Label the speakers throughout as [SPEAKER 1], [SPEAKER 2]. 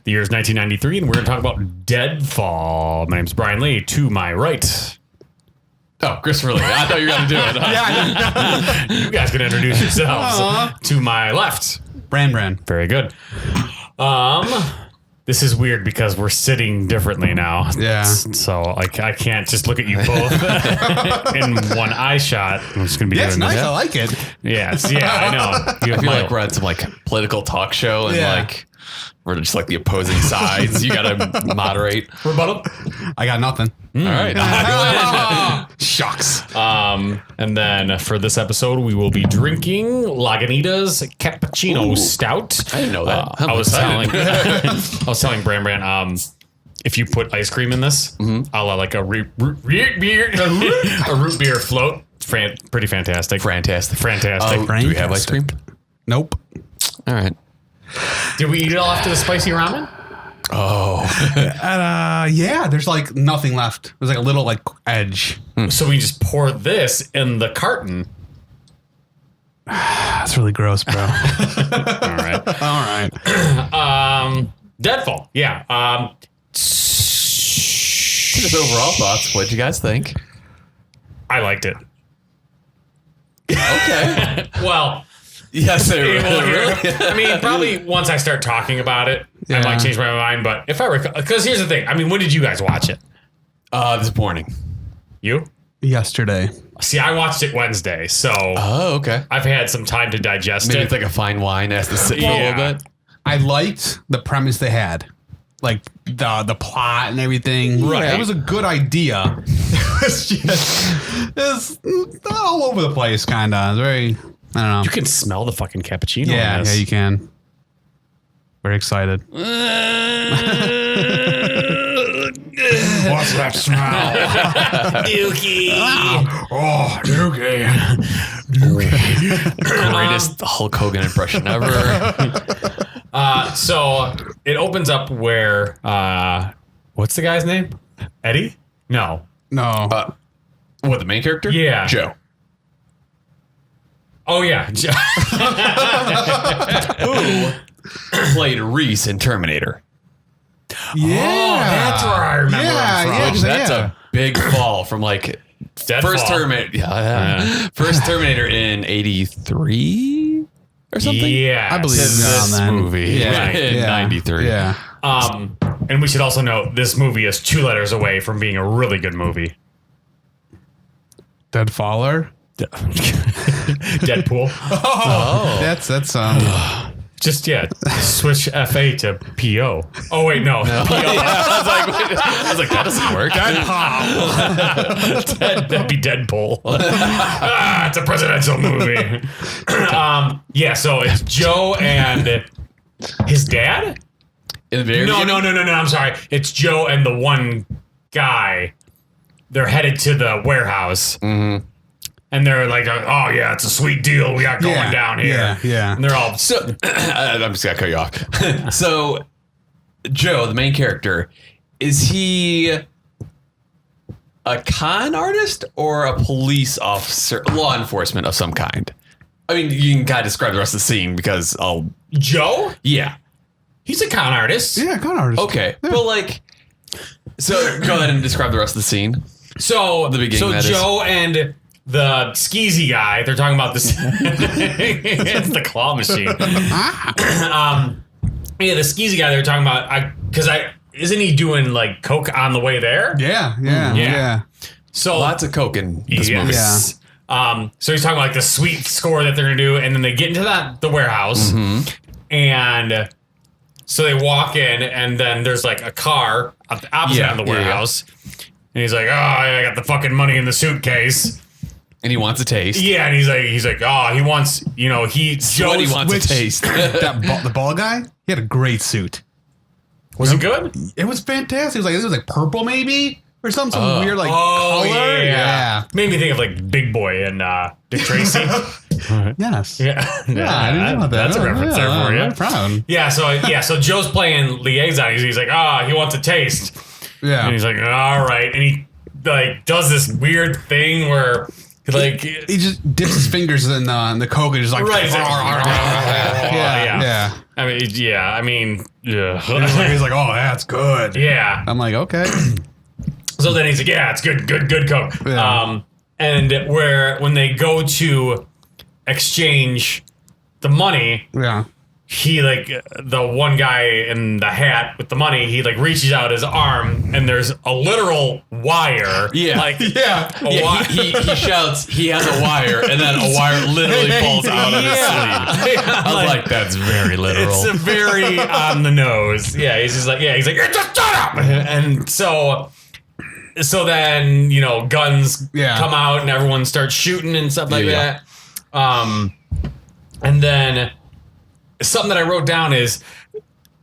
[SPEAKER 1] The year is 1993, and we're going to talk about Deadfall. My name's Brian Lee. To my right.
[SPEAKER 2] Oh, Christopher Lee. I thought you were going to do it.
[SPEAKER 1] Yeah, you guys can introduce yourselves. To my left.
[SPEAKER 3] Brandan.
[SPEAKER 1] Very good. This is weird because we're sitting differently now.
[SPEAKER 3] Yeah.
[SPEAKER 1] So I can't just look at you both in one eye shot. I'm just going to be
[SPEAKER 3] It's
[SPEAKER 1] doing
[SPEAKER 3] nice.
[SPEAKER 1] this.
[SPEAKER 3] I like it.
[SPEAKER 1] Yes. Yeah, I know.
[SPEAKER 2] I feel like we're at some like political talk show and like we're just like the opposing sides. You got to moderate.
[SPEAKER 1] Rebuttal?
[SPEAKER 3] I got nothing.
[SPEAKER 2] All right.
[SPEAKER 3] Shucks.
[SPEAKER 1] And then for this episode, we will be drinking Lagunitas Cappuccino Stout.
[SPEAKER 2] I didn't know that.
[SPEAKER 1] I was telling Brandan, if you put ice cream in this, a la like a root beer, a root beer float, pretty fantastic.
[SPEAKER 2] Fantastic.
[SPEAKER 1] Fantastic.
[SPEAKER 2] Do we have ice cream?
[SPEAKER 3] Nope.
[SPEAKER 2] All right.
[SPEAKER 1] Did we eat it all after the spicy ramen?
[SPEAKER 2] Oh.
[SPEAKER 3] Yeah, there's like nothing left. There's like a little like edge.
[SPEAKER 1] So we just pour this in the carton.
[SPEAKER 3] That's really gross, bro.
[SPEAKER 1] All right.
[SPEAKER 3] All right.
[SPEAKER 1] Deadfall. Yeah.
[SPEAKER 2] Just overall thoughts. What'd you guys think?
[SPEAKER 1] I liked it.
[SPEAKER 2] Okay.
[SPEAKER 1] Well,
[SPEAKER 2] Yes, they
[SPEAKER 1] really?
[SPEAKER 2] really.
[SPEAKER 1] I mean, probably once I start talking about it, I might change my mind. But if I recall, because here's the thing. I mean, when did you guys watch it?
[SPEAKER 2] This morning.
[SPEAKER 1] You?
[SPEAKER 3] Yesterday.
[SPEAKER 1] See, I watched it Wednesday, so
[SPEAKER 2] Oh, okay.
[SPEAKER 1] I've had some time to digest
[SPEAKER 2] Maybe
[SPEAKER 1] it.
[SPEAKER 2] it's like a fine wine has to sit for a little bit.
[SPEAKER 3] I liked the premise they had. Like the plot and everything.
[SPEAKER 1] Right.
[SPEAKER 3] It was a good idea. It's all over the place, kind of. It's very, I don't know.
[SPEAKER 1] You can smell the fucking cappuccino.
[SPEAKER 3] Yeah,
[SPEAKER 1] in this.
[SPEAKER 3] yeah, you can. Very excited. What's that smell?
[SPEAKER 1] Dookie.
[SPEAKER 3] Oh, Dookie.
[SPEAKER 2] Greatest Hulk Hogan impression ever.
[SPEAKER 1] So it opens up where what's the guy's name? Eddie? No.
[SPEAKER 3] No.
[SPEAKER 2] What, the main character?
[SPEAKER 1] Yeah.
[SPEAKER 2] Joe.
[SPEAKER 1] Oh yeah.
[SPEAKER 2] Who played Reese in Terminator.
[SPEAKER 3] Yeah.
[SPEAKER 1] Oh, that's where I remember him from.
[SPEAKER 2] Which that's a big fall from like
[SPEAKER 1] Deadfall.
[SPEAKER 2] first Terminator. Yeah. First Terminator in 83 or something.
[SPEAKER 1] Yeah.
[SPEAKER 3] I believe
[SPEAKER 2] This
[SPEAKER 3] around then.
[SPEAKER 2] movie
[SPEAKER 3] Yeah.
[SPEAKER 2] in
[SPEAKER 3] Yeah.
[SPEAKER 2] 93.
[SPEAKER 3] Yeah.
[SPEAKER 1] And we should also note this movie is 2 letters away from being a really good movie.
[SPEAKER 3] Deadfaller.
[SPEAKER 1] Deadpool.
[SPEAKER 2] Oh.
[SPEAKER 3] That's
[SPEAKER 1] Just switch FA to PO. Oh wait, no. PO.
[SPEAKER 2] I was like, that doesn't work.
[SPEAKER 1] That'd be Deadpool. It's a presidential movie. So it's Joe and his dad?
[SPEAKER 2] In the very
[SPEAKER 1] No,
[SPEAKER 2] beginning?
[SPEAKER 1] I'm sorry. It's Joe and the one guy. They're headed to the warehouse. Mm-hmm. And they're like, oh, yeah, it's a sweet deal we got going down here.
[SPEAKER 3] Yeah.
[SPEAKER 1] And they're all...
[SPEAKER 2] So I'm just gonna cut you off. So Joe, the main character, is he a con artist or a police officer, law enforcement of some kind? I mean, you can kind of describe the rest of the scene because
[SPEAKER 1] Joe?
[SPEAKER 2] yeah.
[SPEAKER 1] He's a con artist.
[SPEAKER 3] Yeah, con artist.
[SPEAKER 2] Okay, but like, so go ahead and describe the rest of the scene.
[SPEAKER 1] So,
[SPEAKER 2] The beginning, that is.
[SPEAKER 1] Joe and the skeezy guy, they're talking about this. It's the claw machine. The skeezy guy they're talking about, isn't he doing like coke on the way there?
[SPEAKER 3] Yeah.
[SPEAKER 1] So
[SPEAKER 2] Lots of coke in this movie.
[SPEAKER 3] Yeah.
[SPEAKER 1] So he's talking about like the sweet score that they're gonna do, and then they get into the warehouse, and so they walk in, and then there's like a car at the opposite end of the warehouse, and he's like, "Oh, I got the fucking money in the suitcase."
[SPEAKER 2] And he wants a taste.
[SPEAKER 1] Yeah, and he's like, oh, he wants,
[SPEAKER 2] What he wants a taste.
[SPEAKER 3] The ball guy, he had a great suit.
[SPEAKER 1] Was it good?
[SPEAKER 3] It was fantastic. It was like purple maybe or some weird like color.
[SPEAKER 1] Yeah. Made me think of like Big Boy and Dick Tracy.
[SPEAKER 3] Yes.
[SPEAKER 1] Yeah,
[SPEAKER 3] I didn't know about that.
[SPEAKER 1] That's a reference there for you.
[SPEAKER 3] I'm proud.
[SPEAKER 1] Yeah, so Joe's playing liaison. He's like, he wants a taste.
[SPEAKER 3] Yeah.
[SPEAKER 1] And he's like, all right. And he like does this weird thing where Like
[SPEAKER 3] he just dips his fingers in the coke and just like
[SPEAKER 1] right.
[SPEAKER 3] yeah.
[SPEAKER 1] I mean, yeah.
[SPEAKER 3] He's like, oh, that's good.
[SPEAKER 1] Yeah.
[SPEAKER 3] I'm like, okay.
[SPEAKER 1] So then he's like, yeah, it's good coke.
[SPEAKER 3] Yeah.
[SPEAKER 1] And when they go to exchange the money,
[SPEAKER 3] Yeah.
[SPEAKER 1] he like the one guy in the hat with the money, he like reaches out his arm and there's a literal wire.
[SPEAKER 2] Yeah.
[SPEAKER 1] Like
[SPEAKER 2] He shouts, he has a wire, and then a wire literally falls out of his sleeve. I was like, that's very literal.
[SPEAKER 1] It's a very on the nose. Yeah, he's just like, he's like, just shut up. And so then, guns come out and everyone starts shooting and stuff like that. And then something that I wrote down is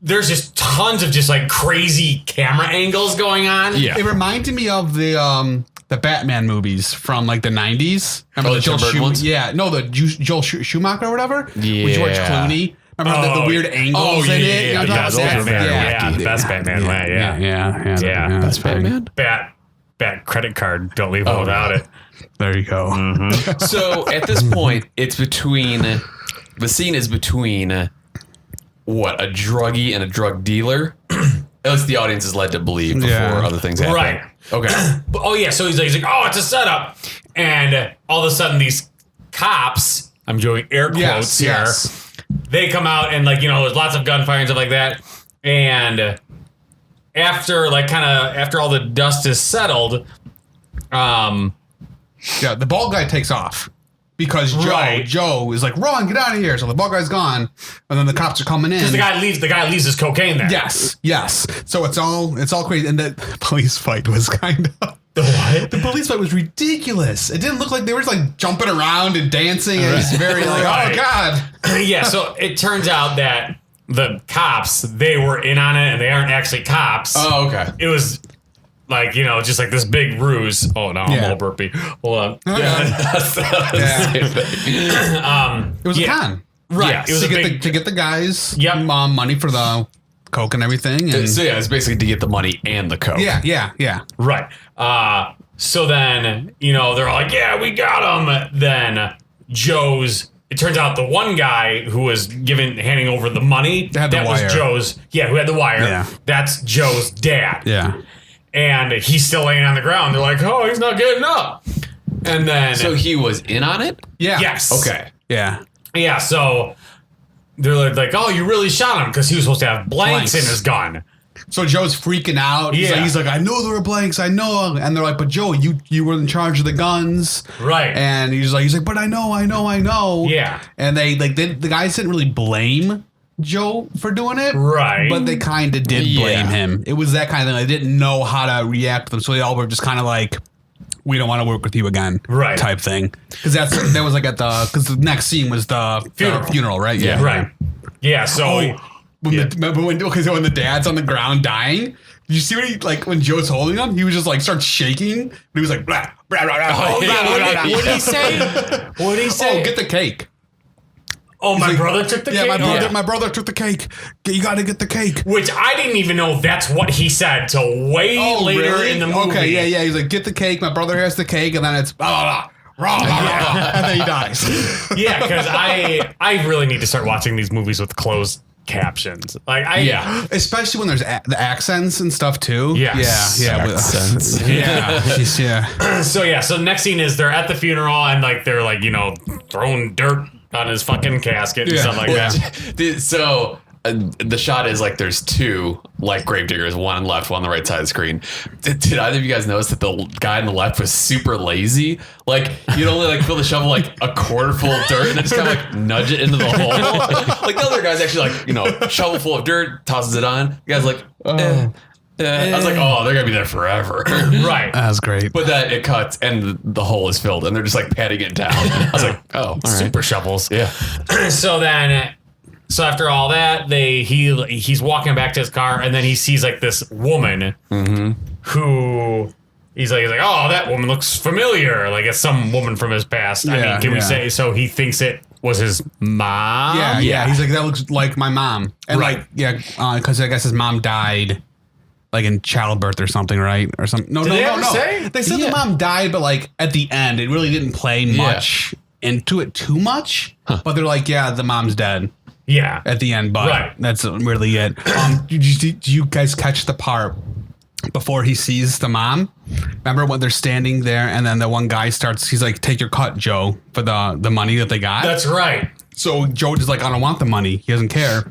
[SPEAKER 1] there's just tons of just like crazy camera angles going on.
[SPEAKER 3] Yeah. It reminded me of the Batman movies from like the 90s. Remember the Joel Schumacher? Yeah. No, the Joel Schumacher or whatever?
[SPEAKER 2] Yeah.
[SPEAKER 3] With George Clooney. Remember the weird angles in it?
[SPEAKER 1] Yeah, that's Batman. That's Batman. Yeah.
[SPEAKER 2] That's Batman.
[SPEAKER 1] Bat credit card. Don't leave home without it.
[SPEAKER 3] There you go.
[SPEAKER 2] Mm-hmm. So at this point, the scene is between a druggie and a drug dealer. At least the audience is led to believe before other things happen.
[SPEAKER 1] Right.
[SPEAKER 2] Okay.
[SPEAKER 1] So he's like, oh, it's a setup. And all of a sudden these cops, I'm doing air quotes here, they come out and there's lots of gunfire and stuff like that. And after all the dust is settled,
[SPEAKER 3] the bald guy takes off. Because Joe is like, run, get out of here. So the bald guy's gone, and then the cops are coming in.
[SPEAKER 1] Because the guy leaves his cocaine there.
[SPEAKER 3] Yes. So it's all crazy. And the police fight was kind of the police fight was ridiculous. It didn't look like they were just like jumping around and dancing. It was very like, oh god.
[SPEAKER 1] Yeah. So it turns out that the cops, they were in on it, and they aren't actually cops.
[SPEAKER 2] Oh, okay.
[SPEAKER 1] It was like, just like this big ruse. Oh, no, I'm all burpy. Hold on.
[SPEAKER 3] It was a con.
[SPEAKER 1] Right.
[SPEAKER 3] Yeah.
[SPEAKER 1] It was
[SPEAKER 3] to get the guys money for the coke and everything. And
[SPEAKER 2] so, it's basically to get the money and the coke.
[SPEAKER 3] Yeah.
[SPEAKER 1] Right. So then, they're all like, yeah, we got him. Then it turns out the one guy who was handing over the money,
[SPEAKER 3] was
[SPEAKER 1] Joe's, who had the wire.
[SPEAKER 3] Yeah.
[SPEAKER 1] That's Joe's dad.
[SPEAKER 3] Yeah.
[SPEAKER 1] And he's still laying on the ground. They're like, oh, he's not getting up. And then...
[SPEAKER 2] So he was in on it?
[SPEAKER 3] Yeah.
[SPEAKER 1] Yes.
[SPEAKER 2] Okay.
[SPEAKER 3] Yeah.
[SPEAKER 1] Yeah, so they're like, oh, you really shot him because he was supposed to have blanks in his gun.
[SPEAKER 3] So Joe's freaking out. He's like, I know there were blanks. I know. And they're like, but Joe, you were in charge of the guns.
[SPEAKER 1] Right.
[SPEAKER 3] And he's like, but I know.
[SPEAKER 1] Yeah.
[SPEAKER 3] And the guys didn't really blame Joe for doing it,
[SPEAKER 1] right?
[SPEAKER 3] But they kind of did blame him. It was that kind of thing. They didn't know how to react to them, so they all were just kind of like, "We don't want to work with you again,"
[SPEAKER 1] right?
[SPEAKER 3] Type thing. Because that was like because the next scene was the funeral, right?
[SPEAKER 1] Yeah, right. Yeah. So
[SPEAKER 3] when the dad's on the ground dying. Did you see when Joe's holding him? He was just like starts shaking. But he was like, blah, blah, blah, blah,
[SPEAKER 1] what did he say? What did he say?
[SPEAKER 3] Oh, get the cake.
[SPEAKER 1] Oh, my brother took the cake?
[SPEAKER 3] My brother took the cake. You got to get the cake.
[SPEAKER 1] Which I didn't even know that's what he said till way later in the movie.
[SPEAKER 3] Okay, yeah. He's like, get the cake. My brother has the cake. And then it's blah, blah, blah, and then he dies.
[SPEAKER 1] Yeah, because I really need to start watching these movies with closed captions.
[SPEAKER 3] Especially when there's the accents and stuff too.
[SPEAKER 1] Yeah.
[SPEAKER 2] Accents.
[SPEAKER 3] Yeah.
[SPEAKER 1] So next scene is they're at the funeral and they're throwing dirt on his fucking casket and stuff like that.
[SPEAKER 2] So the shot is there's two gravediggers, one on the left, one on the right side of the screen. Did either of you guys notice that the guy on the left was super lazy? You'd only fill the shovel a quarter full of dirt and then just kind of nudge it into the hole. The other guy's actually shovel full of dirt, tosses it on. The guy's I was like, oh, they're gonna be there forever.
[SPEAKER 1] Right.
[SPEAKER 3] That was great.
[SPEAKER 2] But then it cuts and the hole is filled and they're just patting it down. I was like, oh, all right.
[SPEAKER 1] Super shovels.
[SPEAKER 2] Yeah.
[SPEAKER 1] So after all that, he's walking back to his car and then he sees this woman who he's like, oh, that woman looks familiar. It's some woman from his past. I mean, can we say so? He thinks it was his mom.
[SPEAKER 3] Yeah. He's like, that looks like my mom. And because I guess his mom died. like in childbirth or something, right? Or something. No,
[SPEAKER 1] Did they ever say?
[SPEAKER 3] They said the mom died, but like at the end, it really didn't play much into it too much. Huh. But they're like, yeah, the mom's dead.
[SPEAKER 1] Yeah.
[SPEAKER 3] At the end, but that's really it. Did you guys catch the part before he sees the mom? Remember when they're standing there and then the one guy starts, he's like, take your cut, Joe, for the money that they got.
[SPEAKER 1] That's right.
[SPEAKER 3] So Joe is like, I don't want the money. He doesn't care.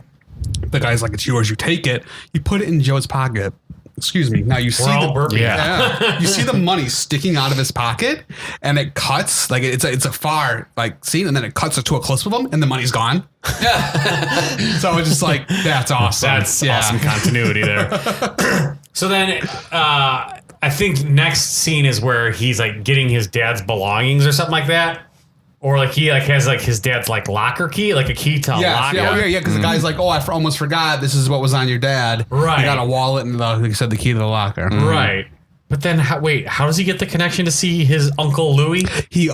[SPEAKER 3] The guy's like, it's yours. You take it. You put it in Joe's pocket. Excuse me. Now you see you see the money sticking out of his pocket, and it cuts like it's a far like scene, and then it cuts to a close of him, and the money's gone. So it's just like that's awesome.
[SPEAKER 1] That's awesome continuity there. So then, I think next scene is where he's like getting his dad's belongings or something like that. Or like he like has like his dad's like locker key, like a key to lock.
[SPEAKER 3] Yeah. Because the guy's like, oh, I almost forgot. This is what was on your dad.
[SPEAKER 1] Right.
[SPEAKER 3] He got a wallet and like you said, the key to the locker.
[SPEAKER 1] Right. But then how does he get the connection to see his Uncle Louis?
[SPEAKER 3] He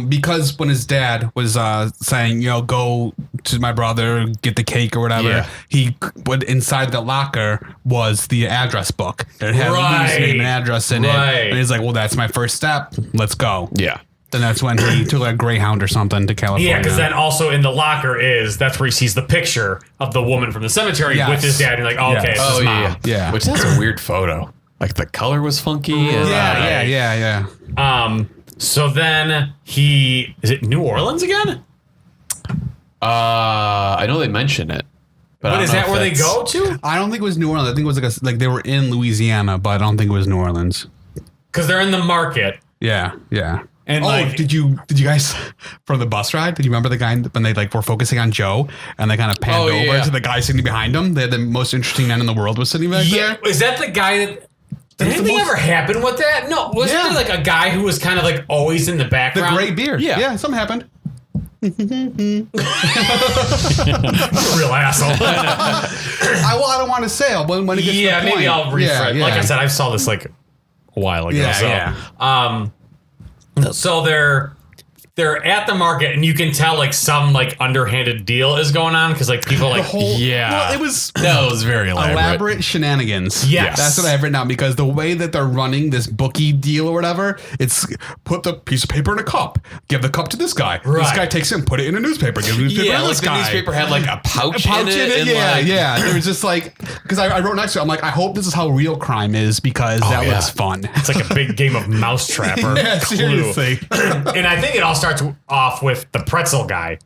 [SPEAKER 3] because when his dad was saying, go to my brother, get the cake or whatever, he went inside the locker was the address book. It had Louis' name and address in it. And he's like, well, that's my first step. Let's go.
[SPEAKER 2] Yeah.
[SPEAKER 3] Then that's when he took a Greyhound or something to California.
[SPEAKER 1] Yeah, because then also in the locker that's where he sees the picture of the woman from the cemetery with his dad. And you're like, oh, okay, it's his mom.
[SPEAKER 3] Yeah.
[SPEAKER 2] Which that's a weird photo. Like the color was funky.
[SPEAKER 3] Yeah.
[SPEAKER 1] So then is it New Orleans again?
[SPEAKER 2] I know they mention it.
[SPEAKER 1] But is that where they go to?
[SPEAKER 3] I don't think it was New Orleans. I think it was like they were in Louisiana, but I don't think it was New Orleans.
[SPEAKER 1] Because they're in the market.
[SPEAKER 3] Yeah. And did you guys from the bus ride? Did you remember the guy when they like were focusing on Joe and they kind of panned over to the guy sitting behind him? They had the most interesting man in the world was sitting back there.
[SPEAKER 1] Is that the guy that? Did anything ever happen with that? No, wasn't there like a guy who was kind of like always in the background?
[SPEAKER 3] The gray beard. Yeah, something happened.
[SPEAKER 1] Real asshole.
[SPEAKER 3] I don't want to say it when it gets to the point.
[SPEAKER 1] Maybe I'll rephrase. Like I said, I saw this like a while ago. So they're at the market, and you can tell like some like underhanded deal is going on because like people like
[SPEAKER 3] well, it was
[SPEAKER 2] very
[SPEAKER 3] elaborate shenanigans.
[SPEAKER 1] Yes,
[SPEAKER 3] that's what I have written down because the way that they're running this bookie deal or whatever, it's put the piece of paper in a cup, give the cup to this guy. Right. This guy takes it and put it in a newspaper. Give the newspaper to this guy.
[SPEAKER 2] The newspaper had like a pouch in it.
[SPEAKER 3] Yeah. There was just like because I wrote next to it, I'm like, I hope this is how real crime is because that looks fun.
[SPEAKER 1] It's like a big game of Mousetrap or Clue.
[SPEAKER 3] Seriously.
[SPEAKER 1] And I think it all starts off with the pretzel guy.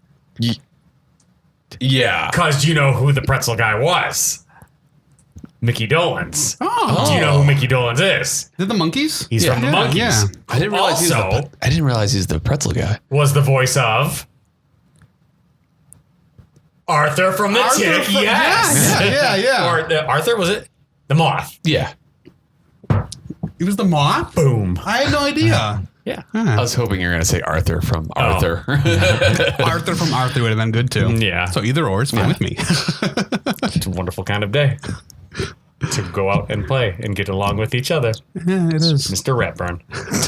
[SPEAKER 2] Yeah.
[SPEAKER 1] Because you know who the pretzel guy was. Mickey Dolenz.
[SPEAKER 3] Oh.
[SPEAKER 1] Do you know who Mickey Dolenz is?
[SPEAKER 3] They're the Monkeys?
[SPEAKER 1] He's from the Monkeys.
[SPEAKER 3] Yeah.
[SPEAKER 2] I didn't realize he's the pretzel guy.
[SPEAKER 1] Was the voice of Arthur from the Tick. Yes.
[SPEAKER 3] Yeah.
[SPEAKER 1] Or Arthur, was it? The Moth.
[SPEAKER 2] Yeah.
[SPEAKER 3] It was the Moth?
[SPEAKER 1] Boom.
[SPEAKER 3] I had no idea.
[SPEAKER 1] Yeah.
[SPEAKER 2] I was hoping you were going to say Arthur from Arthur.
[SPEAKER 3] Arthur from Arthur would have been good too.
[SPEAKER 1] Yeah.
[SPEAKER 3] So either or is fine with me.
[SPEAKER 1] It's a wonderful kind of day to go out and play and get along with each other.
[SPEAKER 3] Yeah, it is.
[SPEAKER 1] Mr. Ratburn.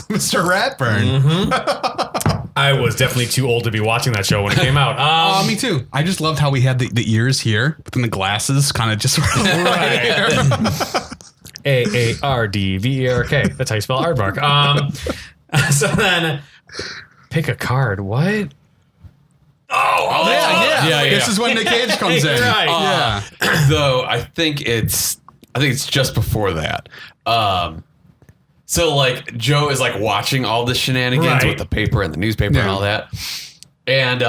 [SPEAKER 3] Mr. Ratburn.
[SPEAKER 1] Mm-hmm. I was definitely too old to be watching that show when it came out.
[SPEAKER 3] Me too. I just loved how we had the ears here, but then the glasses kind of just right here.
[SPEAKER 1] AARDVERK. That's how you spell aardvark. So then, pick a card. What?
[SPEAKER 3] Yeah. This is when Nick Cage comes in.
[SPEAKER 1] Right.
[SPEAKER 2] Though I think it's just before that. So like Joe is like watching all the shenanigans with the paper and the newspaper and all that. And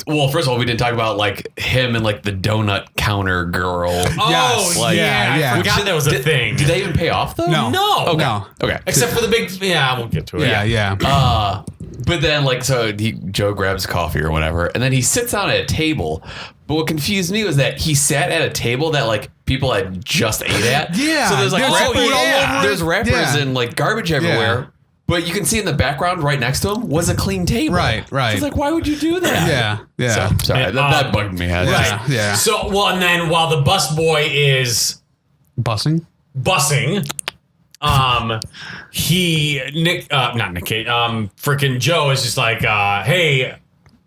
[SPEAKER 2] well, first of all, we didn't talk about like him and like the donut counter girl.
[SPEAKER 3] Yes.
[SPEAKER 1] I forgot that was a thing.
[SPEAKER 2] Did they even pay off though?
[SPEAKER 1] No.
[SPEAKER 2] Okay.
[SPEAKER 3] No.
[SPEAKER 2] Okay.
[SPEAKER 1] Except for the big. Yeah, we'll get to it.
[SPEAKER 3] Yeah.
[SPEAKER 2] But then like Joe grabs coffee or whatever, and then he sits down at a table. But what confused me was that he sat at a table that like people had just ate at.
[SPEAKER 3] Yeah.
[SPEAKER 2] So there's like
[SPEAKER 3] all over
[SPEAKER 2] there's wrappers and like garbage everywhere.
[SPEAKER 3] Yeah.
[SPEAKER 2] But you can see in the background right next to him was a clean table.
[SPEAKER 3] Right.
[SPEAKER 2] So it's like, why would you do that?
[SPEAKER 3] Yeah.
[SPEAKER 2] So, sorry, that bugged me.
[SPEAKER 3] Yeah.
[SPEAKER 1] So, and then while the busboy is
[SPEAKER 3] bussing,
[SPEAKER 1] not Nick Cage, freaking Joe is just like, hey,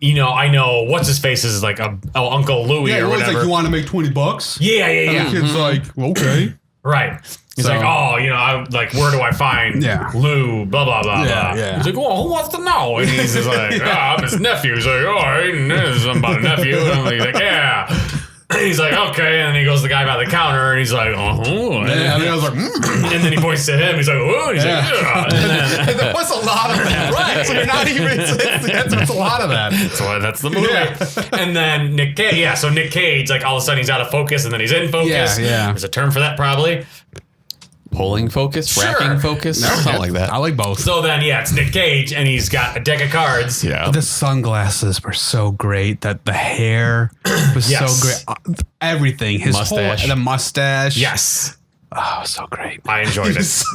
[SPEAKER 1] I know what's his face is like Uncle Louie or whatever.
[SPEAKER 3] Like, you want to make $20?
[SPEAKER 1] Yeah.
[SPEAKER 3] And the kid's like, okay.
[SPEAKER 1] Right. He's like, oh, where do I find Lou? Blah, blah, blah, blah.
[SPEAKER 3] Yeah.
[SPEAKER 1] He's like, well, who wants to know? And he's just like, I'm his nephew. He's like, all right, and this is something about a nephew. And he's like, yeah. And he's like, okay. And then he goes to the guy by the counter and he's like, oh. And
[SPEAKER 3] I was like,
[SPEAKER 1] and then he points to him. He's like, oh. And he's like, yeah. And
[SPEAKER 3] there was a lot of that. Right. So you're not even, that's a lot of that.
[SPEAKER 1] That's the movie. Yeah. And then Nick Cage. Yeah. So Nick Cage, like all of a sudden he's out of focus and then he's in focus.
[SPEAKER 3] Yeah.
[SPEAKER 1] There's a term for that probably.
[SPEAKER 2] Pulling focus, racking focus, something like that.
[SPEAKER 3] I like both.
[SPEAKER 1] So then, it's Nick Cage, and he's got a deck of cards.
[SPEAKER 2] Yeah,
[SPEAKER 3] the sunglasses were so great. That the hair was so great. Everything, his
[SPEAKER 2] mustache,
[SPEAKER 3] the mustache.
[SPEAKER 1] Yes.
[SPEAKER 3] Oh, so great.
[SPEAKER 1] I enjoyed it.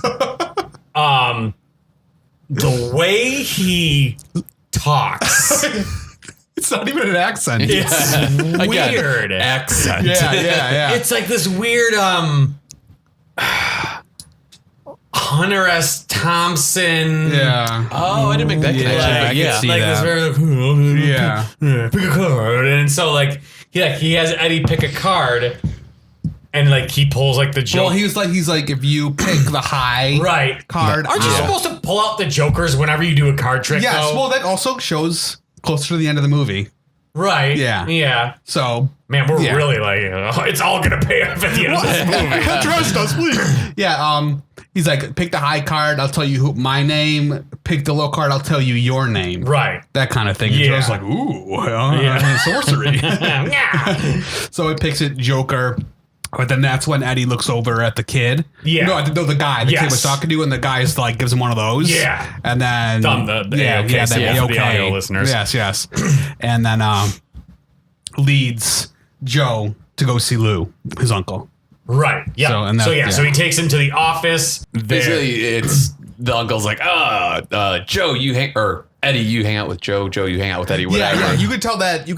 [SPEAKER 1] The way he talks.
[SPEAKER 3] It's not even an accent.
[SPEAKER 1] It's weird.
[SPEAKER 2] Accent.
[SPEAKER 3] Yeah.
[SPEAKER 1] It's like this weird Hunter S. Thompson.
[SPEAKER 3] Yeah.
[SPEAKER 2] Oh, I didn't make that connection.
[SPEAKER 3] I can see that.
[SPEAKER 1] This very pick a card, and so he has Eddie pick a card, and he pulls the joke.
[SPEAKER 3] Well, he's like if you pick the high card,
[SPEAKER 1] aren't you supposed to pull out the jokers whenever you do a card trick?
[SPEAKER 3] Yes.
[SPEAKER 1] Though?
[SPEAKER 3] Well, that also shows closer to the end of the movie.
[SPEAKER 1] Right.
[SPEAKER 3] Yeah. So,
[SPEAKER 1] man, we're really it's all gonna pay off at the end of this movie.
[SPEAKER 3] Trust us, please. Yeah. He's like, pick the high card. I'll tell you my name. Pick the low card. I'll tell you your name.
[SPEAKER 1] Right.
[SPEAKER 3] That kind of thing. And Joe's like, ooh, sorcery. So it picks it Joker. But then that's when Eddie looks over at the kid. Yeah. No, the guy. The kid was talking to, and the guy's gives him one of those.
[SPEAKER 1] Yeah.
[SPEAKER 3] And then
[SPEAKER 1] the audio listeners.
[SPEAKER 3] Yes. And then leads Joe to go see Lou, his uncle.
[SPEAKER 1] Right. Yeah. So he takes him to the office.
[SPEAKER 2] Basically, it's the uncle's like, Joe, Eddie, you hang out with Joe. Joe, you hang out with Eddie. Whatever.
[SPEAKER 3] Yeah. You could tell that.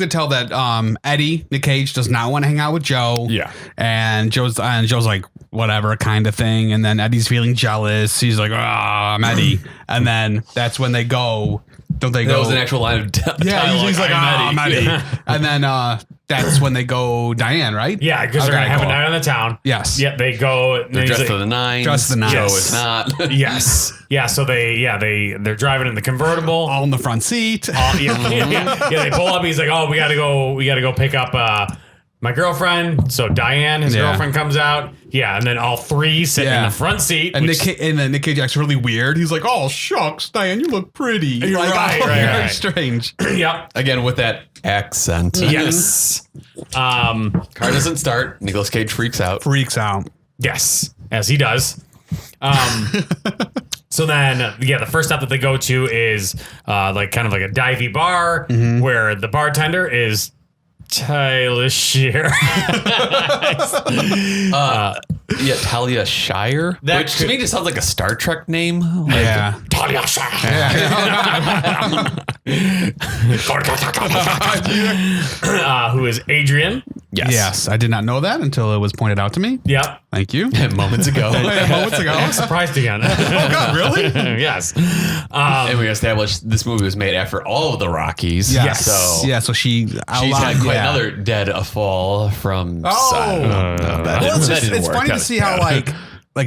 [SPEAKER 3] Eddie, Nick Cage, does not want to hang out with Joe.
[SPEAKER 2] Yeah.
[SPEAKER 3] And Joe's like, whatever kind of thing. And then Eddie's feeling jealous. He's like, I'm Eddie. And then that's when they go. Don't they go?
[SPEAKER 2] That was an actual line of dialogue.
[SPEAKER 3] Yeah. He's like, I'm Eddie. And then that's when they go Diane, right?
[SPEAKER 1] Yeah, because they're gonna have a night on the town.
[SPEAKER 3] Yes.
[SPEAKER 1] Yeah, they go.
[SPEAKER 2] They're dressed to the nines. Joe is not.
[SPEAKER 1] Yes. Yeah. So they're driving in the convertible,
[SPEAKER 3] all in the front seat.
[SPEAKER 1] Yeah. They pull up. He's like, oh, we gotta go pick up my girlfriend. So Diane, his girlfriend, comes out. Yeah, and then all three sit in the front seat.
[SPEAKER 3] And Nick Cage acts really weird. He's like, "Oh shucks, Diane, you look pretty." Right. Strange.
[SPEAKER 1] Yep.
[SPEAKER 2] Again with that accent.
[SPEAKER 1] Yes.
[SPEAKER 2] Car doesn't start. Nicolas Cage freaks out.
[SPEAKER 1] Yes, as he does. So then, the first stop that they go to is kind of like a divey bar where the bartender is Talia Shire.
[SPEAKER 2] Talia Shire, which to me just sounds like a Star Trek name.
[SPEAKER 1] Talia Shire. Who is Adrian?
[SPEAKER 3] Yes, I did not know that until it was pointed out to me.
[SPEAKER 1] Yep.
[SPEAKER 3] Thank you.
[SPEAKER 2] Moments ago.
[SPEAKER 1] I'm surprised again.
[SPEAKER 3] Oh God, really?
[SPEAKER 1] Yes.
[SPEAKER 2] And we established this movie was made after all of the Rockies.
[SPEAKER 3] Yes. So she's
[SPEAKER 2] had quite another dead a fall from.
[SPEAKER 3] It's funny to see how like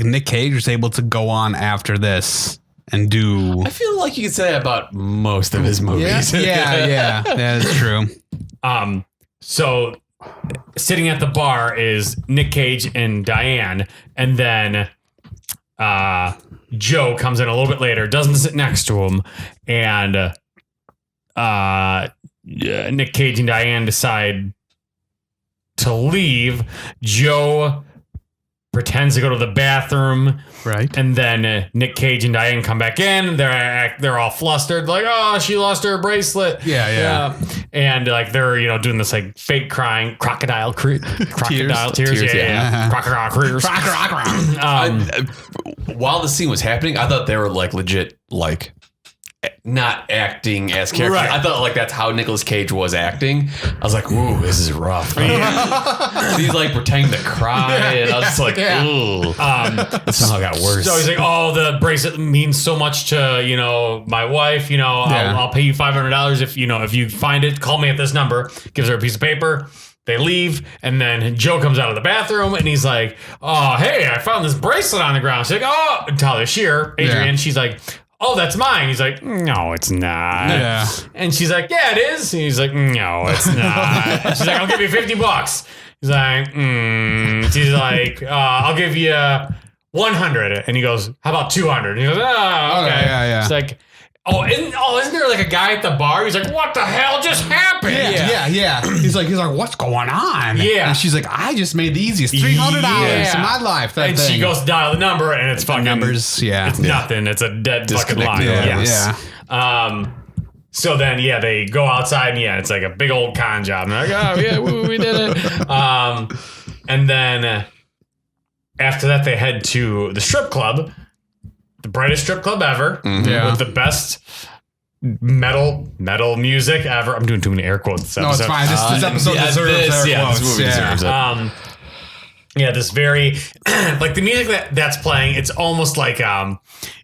[SPEAKER 3] Nick Cage was able to go on after this and do.
[SPEAKER 2] I feel like you could say that about most of his movies.
[SPEAKER 3] Yeah, that's true.
[SPEAKER 1] So sitting at the bar is Nick Cage and Diane, and then Joe comes in a little bit later, doesn't sit next to him, and Nick Cage and Diane decide to leave. Joe pretends to go to the bathroom,
[SPEAKER 3] right?
[SPEAKER 1] And then Nick Cage and Diane come back in. They're all flustered, like, oh, she lost her bracelet.
[SPEAKER 3] Yeah.
[SPEAKER 1] And they're doing this fake crying, crocodile tears. Crocodile tears.
[SPEAKER 2] While the scene was happening, I thought they were legit not acting as characters. Right. I thought that's how Nicolas Cage was acting. I was like, ooh, this is rough. He's pretending to cry, and I was just like, ooh. That somehow got worse.
[SPEAKER 1] So he's like, oh, the bracelet means so much to my wife. I'll pay you $500 if you find it. Call me at this number. Gives her a piece of paper. they leave, and then Joe comes out of the bathroom, and he's like, "Oh, hey, I found this bracelet on the ground." She's like, "Oh," Talia Shear, Adrian, she's like, "Oh, that's mine." He's like, "No, it's not."
[SPEAKER 3] Yeah.
[SPEAKER 1] And she's like, "Yeah, it is." And he's like, "No, it's not." And she's like, "I'll give you $50." He's like, She's like, "I'll give you 100." And he goes, "How about 200?" And he goes, "Oh, okay."
[SPEAKER 3] Yeah.
[SPEAKER 1] It's like, isn't there like a guy at the bar? He's like, "What the hell just happened?"
[SPEAKER 3] Yeah. He's like, what's going on?
[SPEAKER 1] Yeah.
[SPEAKER 3] And she's like, I just made the easiest $300 in my life. That
[SPEAKER 1] And
[SPEAKER 3] thing.
[SPEAKER 1] she goes to dial the number, and it's fucking
[SPEAKER 3] numbers. Yeah.
[SPEAKER 1] It's nothing. It's a dead fucking line.
[SPEAKER 3] Yeah.
[SPEAKER 1] Yes. So then, they go outside, and it's like a big old con job. And they're like, "Oh yeah, we did it." And then after that, they head to the strip club, the brightest strip club ever, with the best metal music ever. I'm doing too many air quotes.
[SPEAKER 3] No, it's fine. This episode deserves air quotes.
[SPEAKER 2] This movie deserves it.
[SPEAKER 1] This very like the music that's playing. It's almost like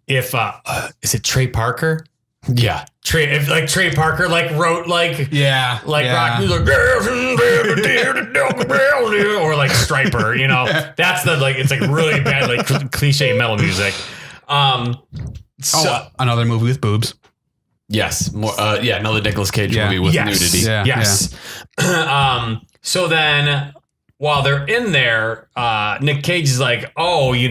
[SPEAKER 1] if is it Trey Parker?
[SPEAKER 2] Yeah.
[SPEAKER 1] If Trey Parker wrote rock music, or like Striper, that's it's like really bad cliche metal music.
[SPEAKER 3] Another movie with boobs.
[SPEAKER 2] Yes. More. Another Nicolas Cage movie with nudity.
[SPEAKER 3] Yeah.
[SPEAKER 1] Yes. So then, while they're in there, Nick Cage is like, "Oh, you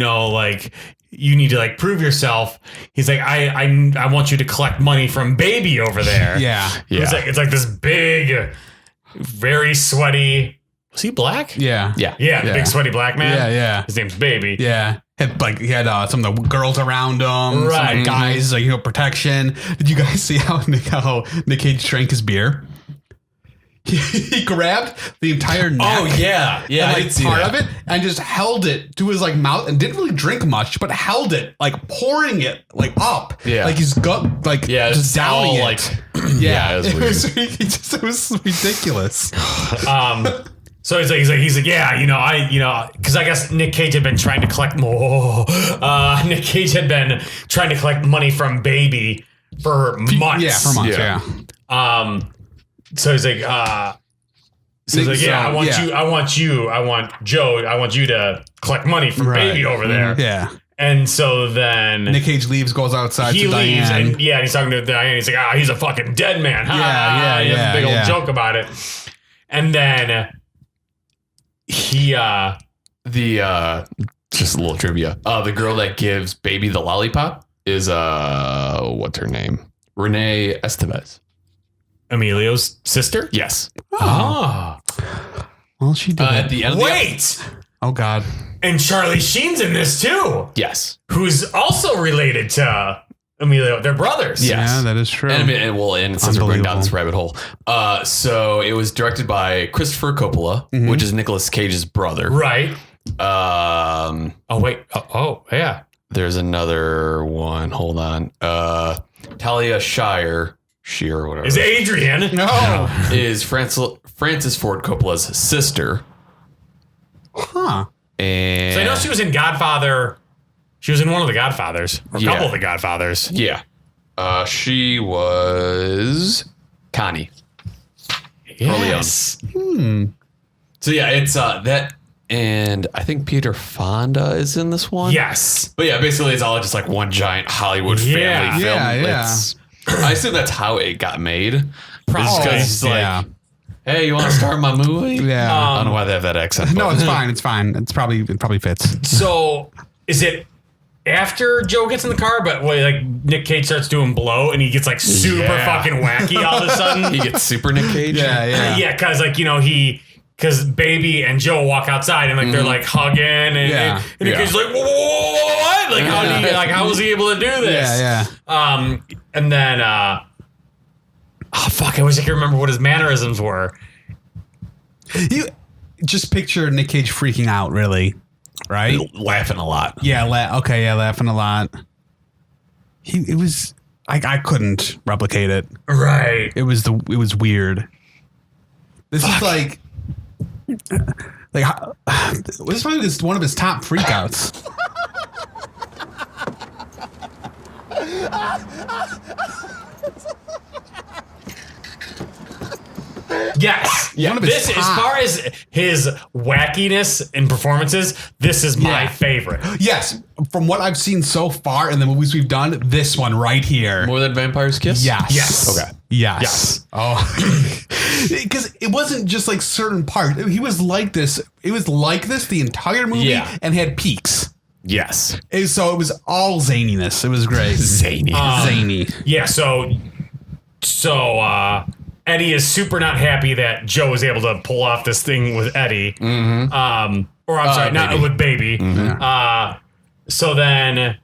[SPEAKER 1] need to prove yourself." He's like, I want you to collect money from Baby over there."
[SPEAKER 3] Yeah.
[SPEAKER 1] It's like this big, very sweaty. Was he black?
[SPEAKER 3] Yeah.
[SPEAKER 1] The big sweaty black man.
[SPEAKER 3] Yeah.
[SPEAKER 1] His name's Baby.
[SPEAKER 3] Yeah. He had some of the girls around him, some guys, protection. Did you guys see how Nick Cage drank his beer? He grabbed the entire neck.
[SPEAKER 2] Oh yeah,
[SPEAKER 3] and,
[SPEAKER 2] I did see
[SPEAKER 3] part
[SPEAKER 2] that.
[SPEAKER 3] of it, and just held it to his mouth, and didn't really drink much, but held it, pouring it up, like his gut, just downing it.
[SPEAKER 2] It was weird.
[SPEAKER 3] It was ridiculous.
[SPEAKER 1] So he's like, yeah, because I guess Nick Cage had been trying to collect more. Nick Cage had been trying to collect money from Baby for months.
[SPEAKER 3] Yeah, for months. Yeah.
[SPEAKER 1] So he's like, I want Joe, I want you to collect money from Baby over there.
[SPEAKER 3] Yeah.
[SPEAKER 1] And so then
[SPEAKER 3] Nick Cage leaves, goes outside.
[SPEAKER 1] He
[SPEAKER 3] to
[SPEAKER 1] leaves,
[SPEAKER 3] Diane.
[SPEAKER 1] and he's talking to Diane. He's like, he's a fucking dead man. He has a big old joke about it. And then just
[SPEAKER 2] a little trivia. The girl that gives Baby the lollipop is what's her name? Renee Estevez.
[SPEAKER 1] Emilio's sister?
[SPEAKER 2] Yes.
[SPEAKER 1] Oh.
[SPEAKER 3] Well, she did.
[SPEAKER 2] At the end.
[SPEAKER 1] Wait.
[SPEAKER 3] Oh God.
[SPEAKER 1] And Charlie Sheen's in this too.
[SPEAKER 2] Yes.
[SPEAKER 1] Who's also related to Emilio. They're brothers.
[SPEAKER 2] Yes.
[SPEAKER 3] Yeah, that is true.
[SPEAKER 2] And since we're going down this rabbit hole, so it was directed by Christopher Coppola, which is Nicolas Cage's brother.
[SPEAKER 1] Right.
[SPEAKER 2] Oh
[SPEAKER 1] wait. Oh yeah.
[SPEAKER 2] There's another one. Hold on. Talia Shear or whatever.
[SPEAKER 1] Is Adrian?
[SPEAKER 3] No.
[SPEAKER 2] Is Francis Ford Coppola's sister.
[SPEAKER 3] Huh.
[SPEAKER 2] And
[SPEAKER 1] So I know she was in Godfather. She was in one of the Godfathers. Or a couple of the Godfathers.
[SPEAKER 2] Yeah. She was Connie.
[SPEAKER 1] Yes.
[SPEAKER 2] So yeah, it's that, and I think Peter Fonda is in this one.
[SPEAKER 1] Yes.
[SPEAKER 2] But yeah, basically it's all just one giant Hollywood family film.
[SPEAKER 3] Yeah.
[SPEAKER 2] I assume that's how it got made.
[SPEAKER 1] Probably.
[SPEAKER 2] It's hey, you want to star in my movie?
[SPEAKER 3] Yeah.
[SPEAKER 2] I don't know why they have that accent.
[SPEAKER 3] No, it's fine. It's fine. It probably fits.
[SPEAKER 1] So is it after Joe gets in the car, but Nick Cage starts doing blow and he gets super fucking wacky all of a sudden?
[SPEAKER 2] He gets super Nick Cage?
[SPEAKER 1] Yeah, because because Baby and Joe walk outside and they're hugging and Nick Cage's like, what? How was he able to do this?
[SPEAKER 3] Yeah.
[SPEAKER 1] And then I wish I could remember what his mannerisms were.
[SPEAKER 3] You just picture Nick Cage freaking out, really, right?
[SPEAKER 2] Laughing a lot.
[SPEAKER 3] Yeah. Laughing a lot. It was. I couldn't replicate it.
[SPEAKER 1] Right.
[SPEAKER 3] It was weird. This is this is probably one of his top freakouts.
[SPEAKER 1] Yes.
[SPEAKER 3] Yeah. One of his
[SPEAKER 1] This, as far as his wackiness in performances, this is my favorite.
[SPEAKER 3] Yes. From what I've seen so far in the movies we've done, this one right here.
[SPEAKER 2] More than Vampire's Kiss?
[SPEAKER 3] Yes.
[SPEAKER 2] Okay.
[SPEAKER 3] Yes. Oh. Because it wasn't just like certain parts. He was like this. It was like this the entire movie and had peaks.
[SPEAKER 2] Yes.
[SPEAKER 3] So it was all zaniness. It was great.
[SPEAKER 2] Zany.
[SPEAKER 3] Zany.
[SPEAKER 1] Yeah, so Eddie is super not happy that Joe was able to pull off this thing with Eddie. Mm-hmm. Or I'm sorry, not with Baby. Mm-hmm. So then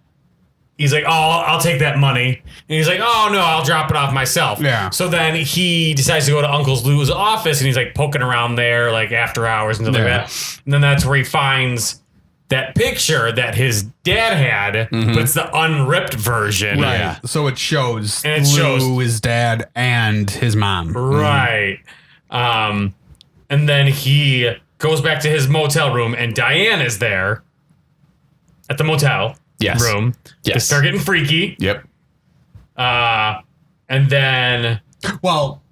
[SPEAKER 1] he's like, oh, I'll take that money. And he's like, oh, no, I'll drop it off myself.
[SPEAKER 3] Yeah.
[SPEAKER 1] So then he decides to go to Uncle Lou's office and he's like poking around there like after hours and stuff like that. And then that's where he finds that picture that his dad had, but it's the unripped version.
[SPEAKER 3] Right.
[SPEAKER 2] Yeah.
[SPEAKER 3] So it shows
[SPEAKER 1] And it
[SPEAKER 3] Lou, his dad, and his mom.
[SPEAKER 1] Right. And then he goes back to his motel room and Diane is there at the motel room.
[SPEAKER 2] Yes.
[SPEAKER 1] They start getting freaky.
[SPEAKER 2] Yep.
[SPEAKER 1] And then
[SPEAKER 3] Well,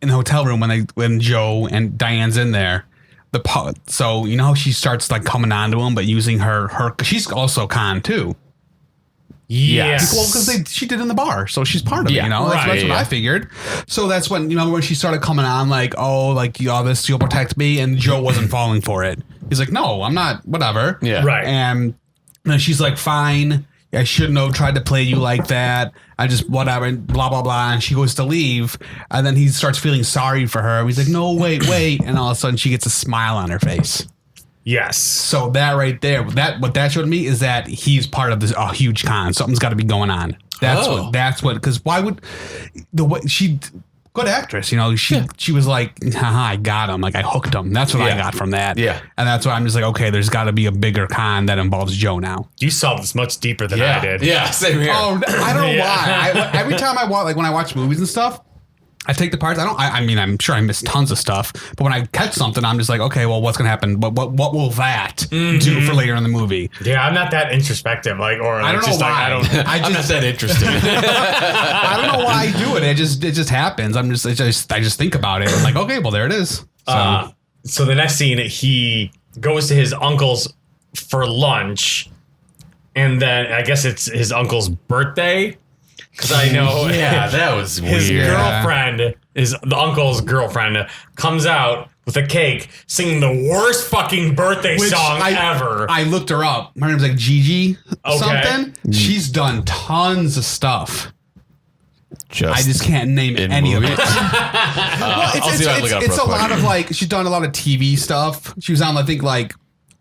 [SPEAKER 3] in the hotel room when Joe and Diane's in there, so you know how she starts like coming on to him, but using her she's also con too.
[SPEAKER 1] yes.
[SPEAKER 3] Well, because she did in the bar, so she's part of it. You know, that's what I figured. So that's when when she started coming on, like, oh, like this, you'll protect me, and Joe wasn't falling for it. He's like, no, I'm not. Whatever.
[SPEAKER 2] Yeah.
[SPEAKER 1] Right.
[SPEAKER 3] And then she's like, fine. I shouldn't have tried to play you like that. I just whatever, and blah blah blah. And she goes to leave, and then he starts feeling sorry for her. He's like, no, wait, and all of a sudden she gets a smile on her face.
[SPEAKER 1] Yes.
[SPEAKER 3] So that right there, what that showed me is that he's part of this huge con. Something's got to be going on. That's what. Because why would the way she. Good actress, she was like, haha, I got him. Like, I hooked him. That's what I got from that.
[SPEAKER 2] Yeah.
[SPEAKER 3] And that's why I'm just like, okay, there's got to be a bigger con that involves Joe now.
[SPEAKER 1] You saw this much deeper than I did.
[SPEAKER 2] Yeah, same here.
[SPEAKER 3] Oh, I don't know why. Every time I watch, like when I watch movies and stuff, I take the parts. I mean, I'm sure I miss tons of stuff, but when I catch something, I'm just like, okay, well, what's going to happen? What will that do for later in the movie?
[SPEAKER 1] Yeah, I'm not that introspective. Like, or like,
[SPEAKER 3] I don't know
[SPEAKER 1] just
[SPEAKER 3] why.
[SPEAKER 2] I'm not that interested.
[SPEAKER 3] I don't know why I do it. It just happens. I just think about it. I'm like, okay, well, there it is.
[SPEAKER 1] So the next scene, he goes to his uncle's for lunch, and then I guess it's his uncle's birthday. Because I know
[SPEAKER 2] that was
[SPEAKER 1] his
[SPEAKER 2] weird.
[SPEAKER 1] girlfriend, the uncle's girlfriend, comes out with a cake singing the worst fucking birthday song ever.
[SPEAKER 3] I looked her up. Her name's like Gigi something. She's done tons of stuff. I just can't name any of it. It's a lot of like, she's done a lot of TV stuff. She was on, I think, like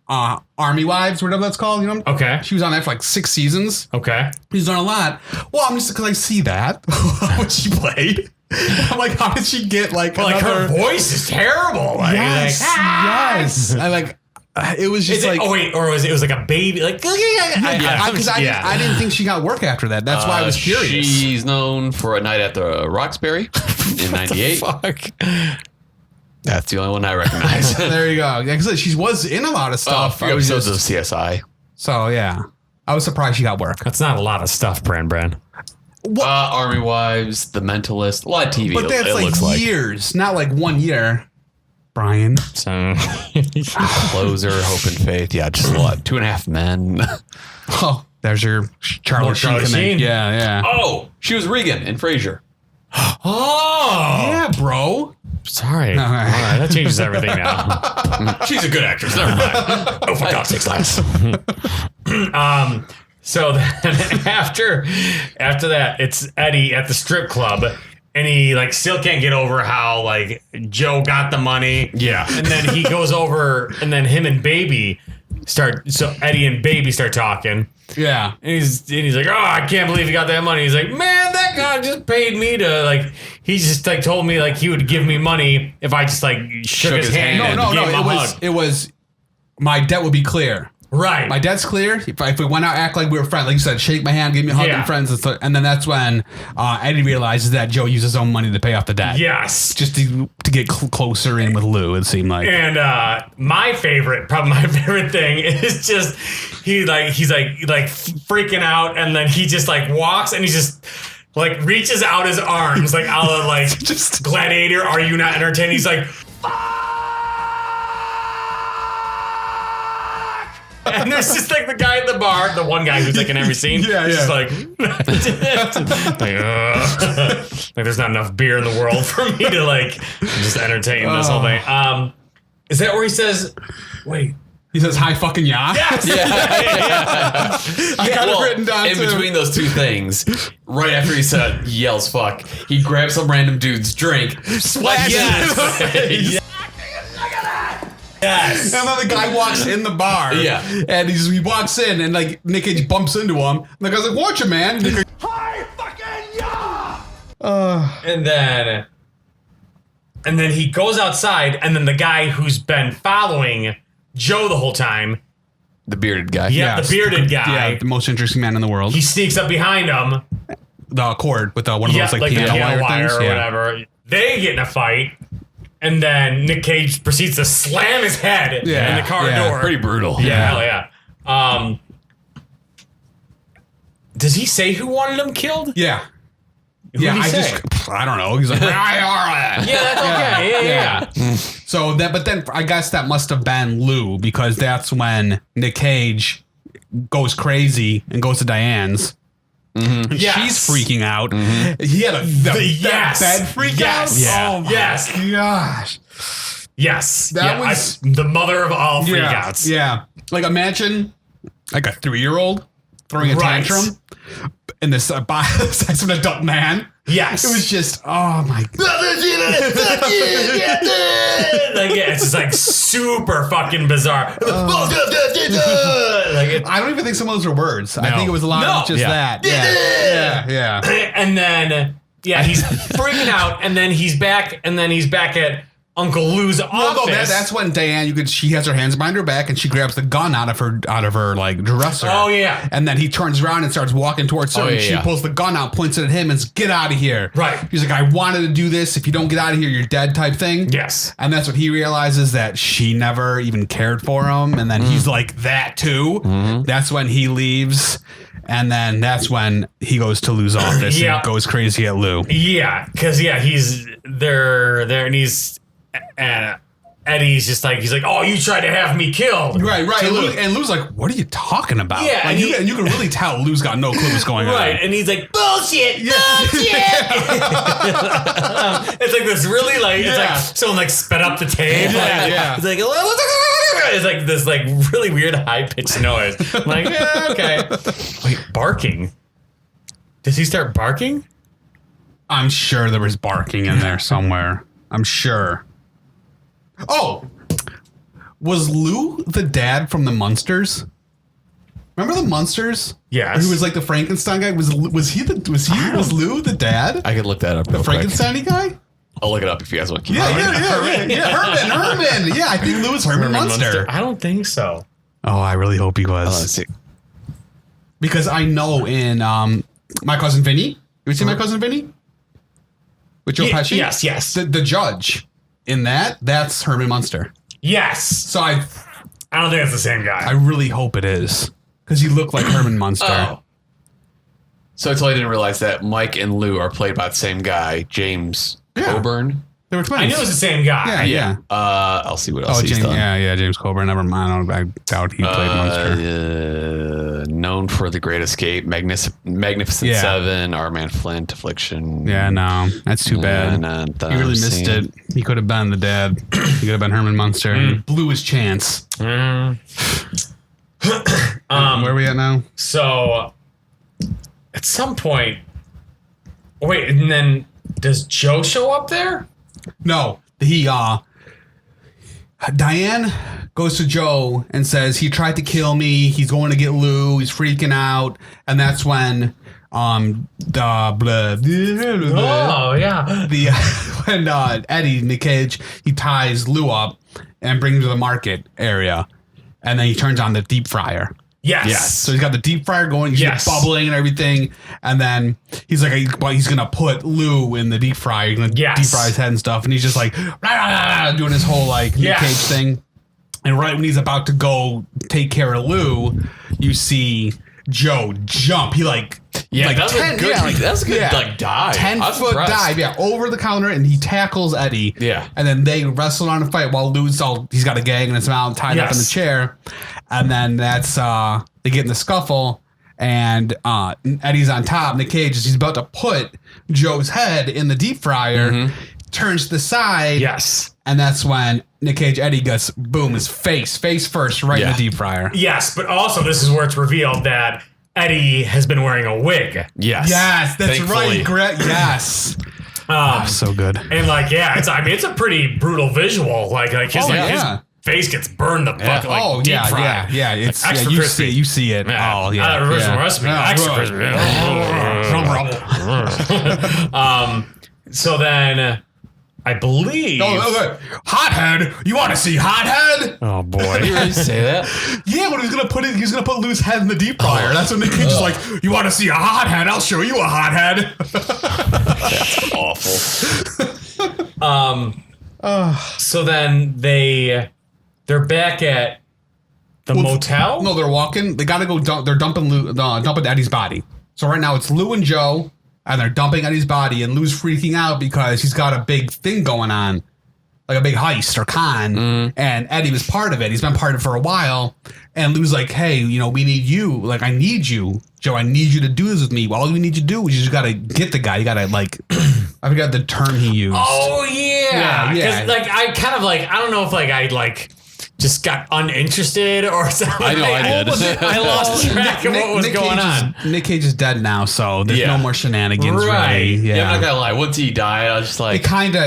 [SPEAKER 3] Army Wives, whatever that's called.
[SPEAKER 1] Okay.
[SPEAKER 3] She was on that for like 6 seasons.
[SPEAKER 1] Okay.
[SPEAKER 3] She's done a lot. Well, I'm just because I see that what she played. I'm like, how did she get like?
[SPEAKER 1] Well, like her voice is terrible. Like,
[SPEAKER 3] yes. I like. It was just like,
[SPEAKER 1] it was like a baby, like
[SPEAKER 3] I didn't think she got work after that. That's why I was curious.
[SPEAKER 2] She's known for A Night at the Roxbury in '98.
[SPEAKER 1] Fuck.
[SPEAKER 2] That's the only one I recognize.
[SPEAKER 3] There you go. Like I said, she was in a lot of stuff.
[SPEAKER 2] Few episodes of CSI.
[SPEAKER 3] So yeah, I was surprised she got work.
[SPEAKER 1] That's not a lot of stuff, Bran.
[SPEAKER 2] Army Wives, The Mentalist, a lot of TV.
[SPEAKER 3] But that's like years, not like 1 year. Brian.
[SPEAKER 1] So
[SPEAKER 2] Closer, Hope and Faith. Yeah, just a lot. 2.5 Men.
[SPEAKER 3] Oh, there's your Charlie Sheen. Yeah.
[SPEAKER 2] Oh, she was Regan in Frasier.
[SPEAKER 1] Oh,
[SPEAKER 3] yeah, bro.
[SPEAKER 1] Sorry. All right, that changes everything now.
[SPEAKER 2] She's a good actress. Never mind.
[SPEAKER 1] Oh, for God's sakes, last. So then after that, it's Eddie at the strip club, and he like still can't get over how like Joe got the money.
[SPEAKER 2] Yeah.
[SPEAKER 1] And then he goes over, and then him and Baby Eddie and Baby start talking.
[SPEAKER 3] Yeah.
[SPEAKER 1] And he's like, oh, I can't believe he got that money. He's like, man, that guy just paid me to like. He just like told me like he would give me money if I just like shook his hand.
[SPEAKER 3] No.
[SPEAKER 1] Gave him a hug.
[SPEAKER 3] It was my debt would be clear.
[SPEAKER 1] Right.
[SPEAKER 3] My debt's clear. If we went out, act like we were friends, like you said, shake my hand, give me a hug, and friends, and then that's when Eddie realizes that Joe used his own money to pay off the debt.
[SPEAKER 1] Yes.
[SPEAKER 3] Just to get closer in with Lou, it seemed like.
[SPEAKER 1] And probably my favorite thing is just he's like freaking out, and then he just like walks and he's just like reaches out his arms like a la like
[SPEAKER 2] Just-
[SPEAKER 1] Gladiator. Are you not entertained? He's like, and there's just like the guy at the bar, the one guy who's like in every scene.
[SPEAKER 3] Yeah,
[SPEAKER 1] Just
[SPEAKER 3] yeah.
[SPEAKER 1] like, like there's not enough beer in the world for me to like just entertain this whole thing. Is that where he says, wait?
[SPEAKER 3] He says, "Hi, fucking yeah."
[SPEAKER 1] Yes!
[SPEAKER 3] I got it written down
[SPEAKER 2] in
[SPEAKER 3] too.
[SPEAKER 2] between those two things, right after he said yells fuck, he grabs some random dude's drink, splashes it in his face.
[SPEAKER 1] Yes.
[SPEAKER 3] And then the guy walks in the bar.
[SPEAKER 2] Yeah.
[SPEAKER 3] And he walks in and like Nick Cage bumps into him. And the guy's like, "Watch it, man." And Nick Cage, "Hi, fucking yeah."
[SPEAKER 1] And then he goes outside, and then the guy who's been following Joe the whole time,
[SPEAKER 2] The bearded guy.
[SPEAKER 1] the bearded guy,
[SPEAKER 3] Yeah, the most interesting man in the world.
[SPEAKER 1] he sneaks up behind him.
[SPEAKER 3] The cord with one of those like
[SPEAKER 1] the
[SPEAKER 3] piano wire things.
[SPEAKER 1] or whatever. They get in a fight, and then Nick Cage proceeds to slam his head in the car door.
[SPEAKER 2] Pretty brutal.
[SPEAKER 1] Hell yeah. Does he say who wanted him killed?
[SPEAKER 3] Yeah.
[SPEAKER 1] Who'd he say?
[SPEAKER 3] I don't know. He's like,
[SPEAKER 1] Yeah, that's okay. Yeah.
[SPEAKER 3] So but then I guess that must have been Lou, because that's when Nick Cage goes crazy and goes to Diane's. And
[SPEAKER 1] Yes.
[SPEAKER 3] she's freaking out. He had that bed freak out.
[SPEAKER 1] Yeah.
[SPEAKER 3] Oh my
[SPEAKER 1] Yes.
[SPEAKER 3] gosh.
[SPEAKER 1] Yes.
[SPEAKER 3] That
[SPEAKER 1] Yeah,
[SPEAKER 3] was-
[SPEAKER 1] the mother of all freakouts.
[SPEAKER 3] Yeah. Like imagine like a 3-year-old throwing a
[SPEAKER 1] Right.
[SPEAKER 3] tantrum in this size of an adult man.
[SPEAKER 1] Yes.
[SPEAKER 3] It was just, oh my God.
[SPEAKER 1] Like, yeah, it's just like super fucking bizarre. Like it,
[SPEAKER 3] I don't even think some of those are words. I think it was a lot of just that. Yeah.
[SPEAKER 1] and then he's freaking out, and then he's back at Uncle Lou's office.
[SPEAKER 3] No, that's when Diane, she has her hands behind her back and she grabs the gun out of her like dresser.
[SPEAKER 1] Oh, yeah.
[SPEAKER 3] And then he turns around and starts walking towards her.
[SPEAKER 2] Oh,
[SPEAKER 3] and
[SPEAKER 2] yeah,
[SPEAKER 3] she
[SPEAKER 2] yeah.
[SPEAKER 3] pulls the gun out, points it at him, and says, "Get out of here."
[SPEAKER 1] Right.
[SPEAKER 3] He's like, "I wanted to do this. If you don't get out of here, you're dead," type thing.
[SPEAKER 1] Yes.
[SPEAKER 3] And that's when he realizes that she never even cared for him. And then he's like that too. That's when he leaves. And then that's when he goes to Lou's office
[SPEAKER 1] Yeah.
[SPEAKER 3] and goes crazy at Lou.
[SPEAKER 1] Yeah, because he's there, and and Eddie's just like, he's like, "Oh, you tried to have me killed."
[SPEAKER 3] Right.
[SPEAKER 1] To Lou.
[SPEAKER 3] And Lou's like, "What are you talking about?"
[SPEAKER 1] Yeah,
[SPEAKER 3] Like,
[SPEAKER 1] and
[SPEAKER 3] you can really tell Lou's got no clue what's going on.
[SPEAKER 1] Right, and he's like, "Bullshit, bullshit." It's like this really like, it's like someone like sped up the tape.
[SPEAKER 3] Yeah.
[SPEAKER 1] It's like, it's like this like really weird high pitched noise. I'm like, yeah, okay. Wait, barking? Does he start barking?
[SPEAKER 3] I'm sure there was barking in there somewhere. I'm sure. Oh, was Lou the dad from the Munsters? Remember the Munsters?
[SPEAKER 1] Yes.
[SPEAKER 3] Who was like the Frankenstein guy? Was Lou the dad?
[SPEAKER 2] I could look that up real
[SPEAKER 3] The
[SPEAKER 2] quick.
[SPEAKER 3] Frankenstein guy?
[SPEAKER 2] I'll look it up if you guys want to keep
[SPEAKER 3] Yeah. Herman. Yeah, I think Lou was Herman Munster.
[SPEAKER 1] I don't think so.
[SPEAKER 3] Oh, I really hope he was.
[SPEAKER 2] Let's see.
[SPEAKER 3] Because I know in My Cousin Vinny. You seen My Cousin Vinny? With Joe Pesci?
[SPEAKER 1] Yes.
[SPEAKER 3] The judge in that's Herman Munster.
[SPEAKER 1] Yes.
[SPEAKER 3] So I
[SPEAKER 1] don't think it's the same guy.
[SPEAKER 3] I really hope it is. Because he looked like Herman Munster.
[SPEAKER 2] Oh. So I totally didn't realize that Mike and Lou are played by the same guy, James Coburn.
[SPEAKER 3] They were twins.
[SPEAKER 1] I knew it was the same guy.
[SPEAKER 3] Yeah.
[SPEAKER 2] I'll see what else he's
[SPEAKER 3] James,
[SPEAKER 2] done.
[SPEAKER 3] James Coburn. Never mind. I doubt he played Munster.
[SPEAKER 2] Known for The Great Escape, Magnificent
[SPEAKER 3] Yeah.
[SPEAKER 2] Seven, Our Man Flint, Affliction.
[SPEAKER 3] Yeah, no. That's too bad. He really missed it. He could have been the dad. He could have been Herman Munster. He blew his chance. Where are we at now?
[SPEAKER 1] So at some point, wait, and then does Joe show up there?
[SPEAKER 3] No. Diane goes to Joe and says he tried to kill me. He's going to get Lou. He's freaking out. And that's when when Eddie, Nick Cage, he ties Lou up and brings him to the market area. And then he turns on the deep fryer.
[SPEAKER 1] Yes.
[SPEAKER 3] So he's got the deep fryer going, he's bubbling and everything. And then he's like, he's going to put Lou in the deep fryer. He's going to deep fry his head and stuff. And he's just like, rah, rah, rah, doing his whole like Nick Cage thing. And right when he's about to go take care of Lou, you see Joe jump. He like
[SPEAKER 2] Yeah,
[SPEAKER 3] like
[SPEAKER 2] that's
[SPEAKER 3] 10,
[SPEAKER 2] a good.
[SPEAKER 3] yeah, like,
[SPEAKER 2] that's a good
[SPEAKER 3] yeah,
[SPEAKER 2] like dive.
[SPEAKER 3] 10-foot dive, over the counter, and he tackles Eddie.
[SPEAKER 2] Yeah.
[SPEAKER 3] And then they wrestle on a fight while Lou's he's got a gag in his mouth, tied up in the chair. And then that's they get in the scuffle, and Eddie's on top. Nick Cage he's about to put Joe's head in the deep fryer, turns to the side.
[SPEAKER 1] Yes.
[SPEAKER 3] And that's when Nick Cage Eddie gets boom his face first right in the deep fryer.
[SPEAKER 1] Yes, but also this is where it's revealed that Eddie has been wearing a wig.
[SPEAKER 2] Yes.
[SPEAKER 3] Yes, that's
[SPEAKER 2] Thankfully.
[SPEAKER 3] right. Yes. So good.
[SPEAKER 1] And like, it's a pretty brutal visual. Like his face gets burned the fuck like deep fried.
[SPEAKER 3] Yeah. It's
[SPEAKER 1] extra
[SPEAKER 3] you
[SPEAKER 1] crispy.
[SPEAKER 3] You see it.
[SPEAKER 1] Yeah.
[SPEAKER 3] Oh yeah.
[SPEAKER 1] Original recipe. Extra crispy. So then I believe.
[SPEAKER 3] Hothead. You want to see Hothead?
[SPEAKER 1] Oh boy.
[SPEAKER 2] Did you really say that?
[SPEAKER 3] Yeah, when he's gonna put Lou's head in the deep fryer. That's when Nick Cage is like, "You want to see a hothead? I'll show you a hothead."
[SPEAKER 2] That's awful.
[SPEAKER 1] So then they're back at the motel.
[SPEAKER 3] No, they're walking. They gotta go. They're dumping dumping Eddie's body. So right now it's Lou and Joe, and they're dumping Eddie's body, and Lou's freaking out because he's got a big thing going on. Like a big heist or con, and Eddie was part of it. He's been part of it for a while, and Lou's like, "Hey, we need you. Like, I need you, Joe. I need you to do this with me. All you need to do is you just gotta get the guy. You gotta like, I forgot the term he used.
[SPEAKER 1] Oh yeah,
[SPEAKER 3] yeah.
[SPEAKER 1] Like I kind of like I don't know if like I like just got uninterested or something.
[SPEAKER 2] I know I did.
[SPEAKER 1] I lost track of what was going on.
[SPEAKER 3] Nick Cage is dead now, so there's no more shenanigans.
[SPEAKER 1] Right.
[SPEAKER 3] Really.
[SPEAKER 2] Yeah, I'm not gonna lie. Once he died, I was just like,
[SPEAKER 3] It kind of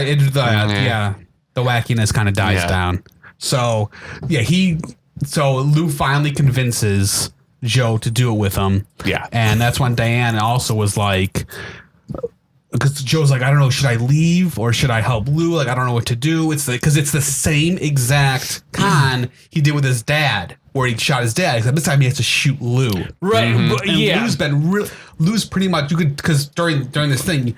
[SPEAKER 3] the wackiness kind of dies down. So so Lou finally convinces Joe to do it with him.
[SPEAKER 2] Yeah.
[SPEAKER 3] And that's when Diane also was like, because Joe's like, I don't know, should I leave or should I help Lou? Like, I don't know what to do. Because it's the same exact con he did with his dad, where he shot his dad. Except this time he has to shoot Lou.
[SPEAKER 1] Right. But,
[SPEAKER 3] And Lou's pretty much, because during this thing,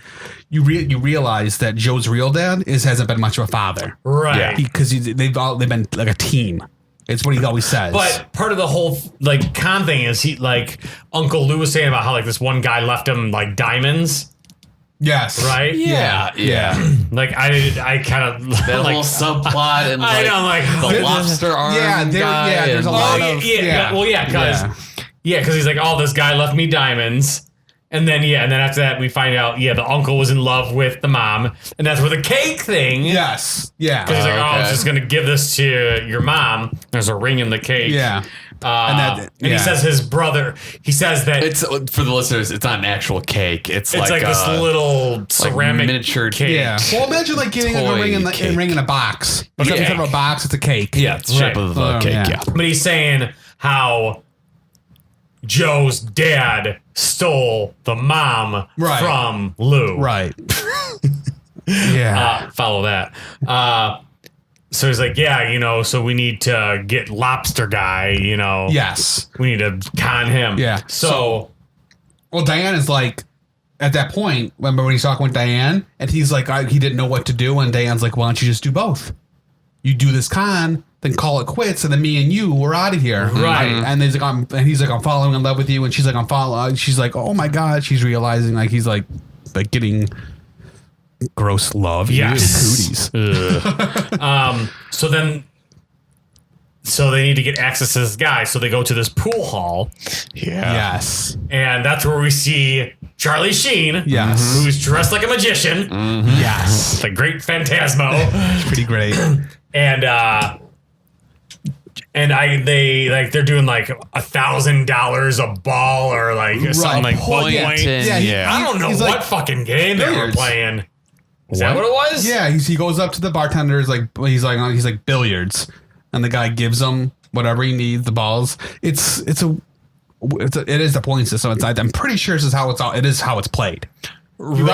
[SPEAKER 3] you realize that Joe's real dad hasn't been much of a father.
[SPEAKER 1] Right.
[SPEAKER 3] Because they've been like a team. It's what he always says.
[SPEAKER 1] But part of the whole like con thing is he like Uncle Lou was saying about how like this one guy left him like diamonds.
[SPEAKER 3] Yes.
[SPEAKER 1] Right?
[SPEAKER 2] yeah.
[SPEAKER 1] Like I kind of
[SPEAKER 2] That
[SPEAKER 1] like
[SPEAKER 2] whole subplot and
[SPEAKER 1] I
[SPEAKER 2] like,
[SPEAKER 1] know, like
[SPEAKER 2] the lobster arm guy.
[SPEAKER 3] there's a lot of
[SPEAKER 1] because he's like, oh, this guy left me diamonds. And then after that we find out the uncle was in love with the mom, and that's where the cake thing.
[SPEAKER 3] Yes. Yeah.
[SPEAKER 1] Because he's like, I was just gonna give this to your mom. There's a ring in the cake.
[SPEAKER 3] Yeah.
[SPEAKER 1] And he says his brother. He says that
[SPEAKER 2] It's for the listeners. It's not an actual cake. It's like
[SPEAKER 1] this little ceramic
[SPEAKER 2] miniature
[SPEAKER 1] cake.
[SPEAKER 3] Yeah. Well, imagine like getting a ring in a box. But instead of a box, it's a cake.
[SPEAKER 2] Yeah, it's the shape of the cake. Yeah.
[SPEAKER 1] But he's saying how Joe's dad stole the mom from Lou.
[SPEAKER 3] Right. Yeah.
[SPEAKER 1] Follow that. So he's like, so we need to get lobster guy,
[SPEAKER 3] Yes.
[SPEAKER 1] we need to con him.
[SPEAKER 3] Yeah.
[SPEAKER 1] So
[SPEAKER 3] Well, Diane is like, at that point, remember when he's talking with Diane, and he's like, he didn't know what to do, and Diane's like, why don't you just do both? You do this con, then call it quits, and then me and you, we're out of here.
[SPEAKER 1] Right.
[SPEAKER 3] And he's like, I'm falling in love with you, and she's like, I'm following. She's like, oh my god. She's realizing like he's like getting gross love.
[SPEAKER 1] Yes.
[SPEAKER 3] Cooties.
[SPEAKER 1] So they need to get access to this guy. So they go to this pool hall.
[SPEAKER 2] Yeah.
[SPEAKER 3] Yes.
[SPEAKER 1] And that's where we see Charlie Sheen.
[SPEAKER 3] Yes.
[SPEAKER 1] Who's dressed like a magician.
[SPEAKER 3] Yes.
[SPEAKER 1] The great Phantasmo.
[SPEAKER 3] It's pretty great.
[SPEAKER 1] And they're doing like $1,000 a ball or like something like point.
[SPEAKER 3] Yeah.
[SPEAKER 1] I don't know
[SPEAKER 3] he's
[SPEAKER 1] what
[SPEAKER 3] like,
[SPEAKER 1] fucking game they were
[SPEAKER 3] billiards.
[SPEAKER 1] playing. Is that what it was?
[SPEAKER 3] Yeah, he goes up to the bartender. He's like billiards, and the guy gives him whatever he needs, the balls. It is the point system. I'm pretty sure this is how it is how it's played. You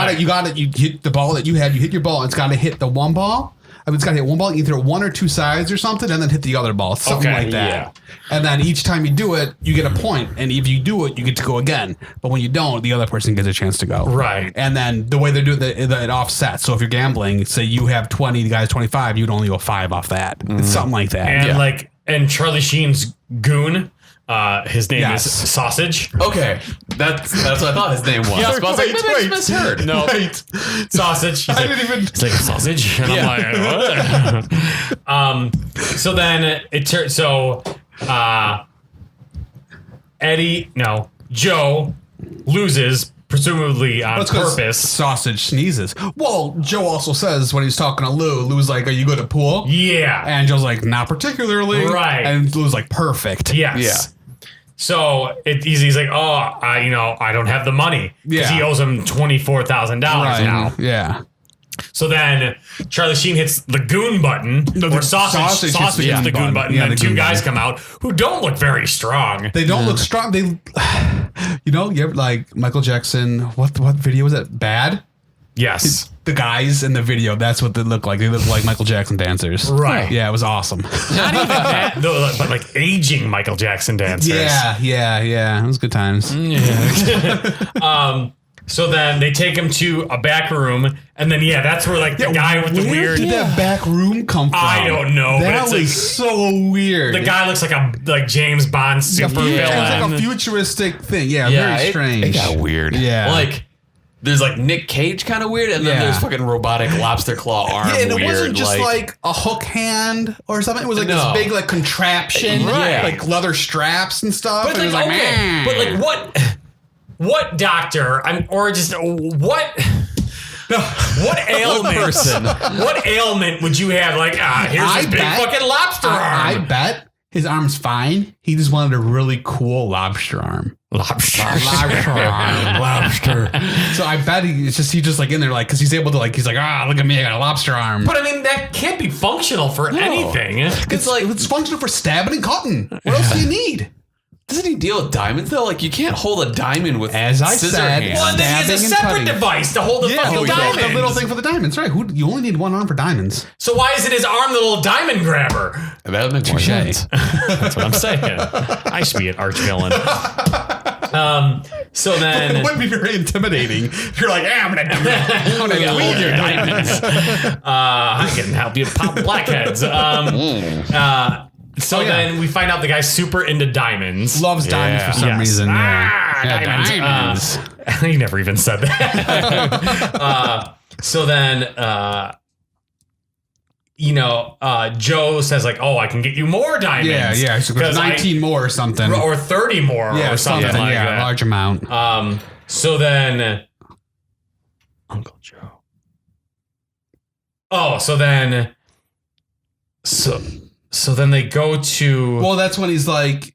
[SPEAKER 3] hit the ball that you have. You hit your ball. It's got to hit the one ball. I mean, it's got to hit one ball, either one or two sides or something, and then hit the other ball, something like that.
[SPEAKER 1] Yeah.
[SPEAKER 3] And then each time you do it, you get a point, and if you do it, you get to go again. But when you don't, the other person gets a chance to go.
[SPEAKER 1] Right.
[SPEAKER 3] And then the way they do it offsets. So if you're gambling, say you have 20, the guy's 25, you'd only go 5 off that. It's something like that.
[SPEAKER 1] And and Charlie Sheen's goon His name
[SPEAKER 3] Yes.
[SPEAKER 1] is Sausage.
[SPEAKER 2] Okay, that's what I thought his name was.
[SPEAKER 1] Yeah,
[SPEAKER 2] But I was like, maybe I just misheard.
[SPEAKER 1] No,
[SPEAKER 3] Wait.
[SPEAKER 1] Sausage. He's
[SPEAKER 3] I
[SPEAKER 1] like,
[SPEAKER 3] didn't even.
[SPEAKER 1] it's like a sausage, and I'm like, what? So then it turns. So Joe loses, presumably on
[SPEAKER 3] That's 'cause
[SPEAKER 1] purpose.
[SPEAKER 3] Sausage sneezes. Well, Joe also says when he's talking to Lou's like, "Are you good at pool?"
[SPEAKER 1] Yeah.
[SPEAKER 3] And Joe's like, "Not particularly."
[SPEAKER 1] Right.
[SPEAKER 3] And Lou's like, "Perfect."
[SPEAKER 1] Yes.
[SPEAKER 2] Yeah.
[SPEAKER 1] So he's like, oh, I don't have the money because
[SPEAKER 3] Yeah.
[SPEAKER 1] he owes him $24,000 now.
[SPEAKER 3] Yeah.
[SPEAKER 1] So then Charlie Sheen hits the goon button, or sausage hits the goon button,
[SPEAKER 3] Yeah,
[SPEAKER 1] and
[SPEAKER 3] the
[SPEAKER 1] two
[SPEAKER 3] goon
[SPEAKER 1] guys
[SPEAKER 3] button.
[SPEAKER 1] come out who don't look very strong.
[SPEAKER 3] They don't look strong. They, you ever like Michael Jackson? What video was that? Bad.
[SPEAKER 1] Yes.
[SPEAKER 3] The guys in the video, that's what they look like. They look like Michael Jackson dancers.
[SPEAKER 1] Right.
[SPEAKER 3] Yeah, it was awesome.
[SPEAKER 1] Not even that, though, but like aging Michael Jackson dancers.
[SPEAKER 3] Yeah. It was good times.
[SPEAKER 1] So then they take him to a back room, and then that's where like the guy with the
[SPEAKER 3] Where
[SPEAKER 1] weird.
[SPEAKER 3] did that back room come from?
[SPEAKER 1] I don't know, but
[SPEAKER 3] That
[SPEAKER 1] it's
[SPEAKER 3] was
[SPEAKER 1] like
[SPEAKER 3] so weird.
[SPEAKER 1] the guy looks like James Bond super
[SPEAKER 3] It was
[SPEAKER 1] villain.
[SPEAKER 3] like a futuristic thing. Yeah,
[SPEAKER 2] Yeah,
[SPEAKER 3] very strange.
[SPEAKER 2] It got weird.
[SPEAKER 3] Yeah.
[SPEAKER 2] Like, there's like Nick Cage kind of weird, and then
[SPEAKER 3] Yeah.
[SPEAKER 2] there's fucking robotic lobster claw arm
[SPEAKER 3] Yeah, and it
[SPEAKER 2] weird.
[SPEAKER 3] wasn't just like a hook hand or something. It was like
[SPEAKER 2] No.
[SPEAKER 3] this big like contraption,
[SPEAKER 2] Right.
[SPEAKER 3] like leather straps and stuff.
[SPEAKER 1] But
[SPEAKER 3] and
[SPEAKER 1] it's
[SPEAKER 3] it
[SPEAKER 1] like,
[SPEAKER 3] was
[SPEAKER 1] okay, but like what doctor? Or just what ailment?
[SPEAKER 2] person.
[SPEAKER 1] What ailment would you have? Like, here's this big fucking lobster
[SPEAKER 3] I
[SPEAKER 1] arm.
[SPEAKER 3] bet his arm's fine. He just wanted a really cool lobster arm.
[SPEAKER 1] Lobster.
[SPEAKER 3] Lobster arm. Lobster. So I bet he's just like in there, like, because he's able to, like, he's like, look at me, I got a lobster arm.
[SPEAKER 1] But I mean, that can't be functional for anything.
[SPEAKER 3] It's like, it's functional for stabbing and cutting. What else do you need?
[SPEAKER 2] Doesn't he deal with diamonds though? Like, you can't hold a diamond with
[SPEAKER 3] As I
[SPEAKER 2] scissor
[SPEAKER 3] said,
[SPEAKER 2] hands.
[SPEAKER 1] Well, then he has a
[SPEAKER 3] Stabbing and
[SPEAKER 1] separate
[SPEAKER 3] cutting.
[SPEAKER 1] device to hold the fucking diamonds.
[SPEAKER 3] The little thing for the diamonds, right? You only need one arm for diamonds.
[SPEAKER 1] So why isn't his arm the little diamond grabber?
[SPEAKER 2] That would make more
[SPEAKER 3] Touche.
[SPEAKER 2] sense.
[SPEAKER 1] That's what I'm saying. I should be an arch villain. So
[SPEAKER 3] It
[SPEAKER 1] then
[SPEAKER 3] wouldn't be very intimidating. If you're like, I'm gonna do that. I'm gonna
[SPEAKER 1] hold your diamonds. I can help you pop blackheads. So then we find out the guy's super into diamonds.
[SPEAKER 3] Loves diamonds for some
[SPEAKER 1] Yes.
[SPEAKER 3] reason.
[SPEAKER 1] Diamonds.
[SPEAKER 3] Diamonds.
[SPEAKER 1] He never even said that. So then, Joe says like, "Oh, I can get you more diamonds."
[SPEAKER 3] Yeah. So there's 19 more or something.
[SPEAKER 1] or 30 more, or something like that.
[SPEAKER 3] large amount.
[SPEAKER 1] So then,
[SPEAKER 2] Uncle Joe.
[SPEAKER 1] oh, so then they go to.
[SPEAKER 3] Well, that's when he's like,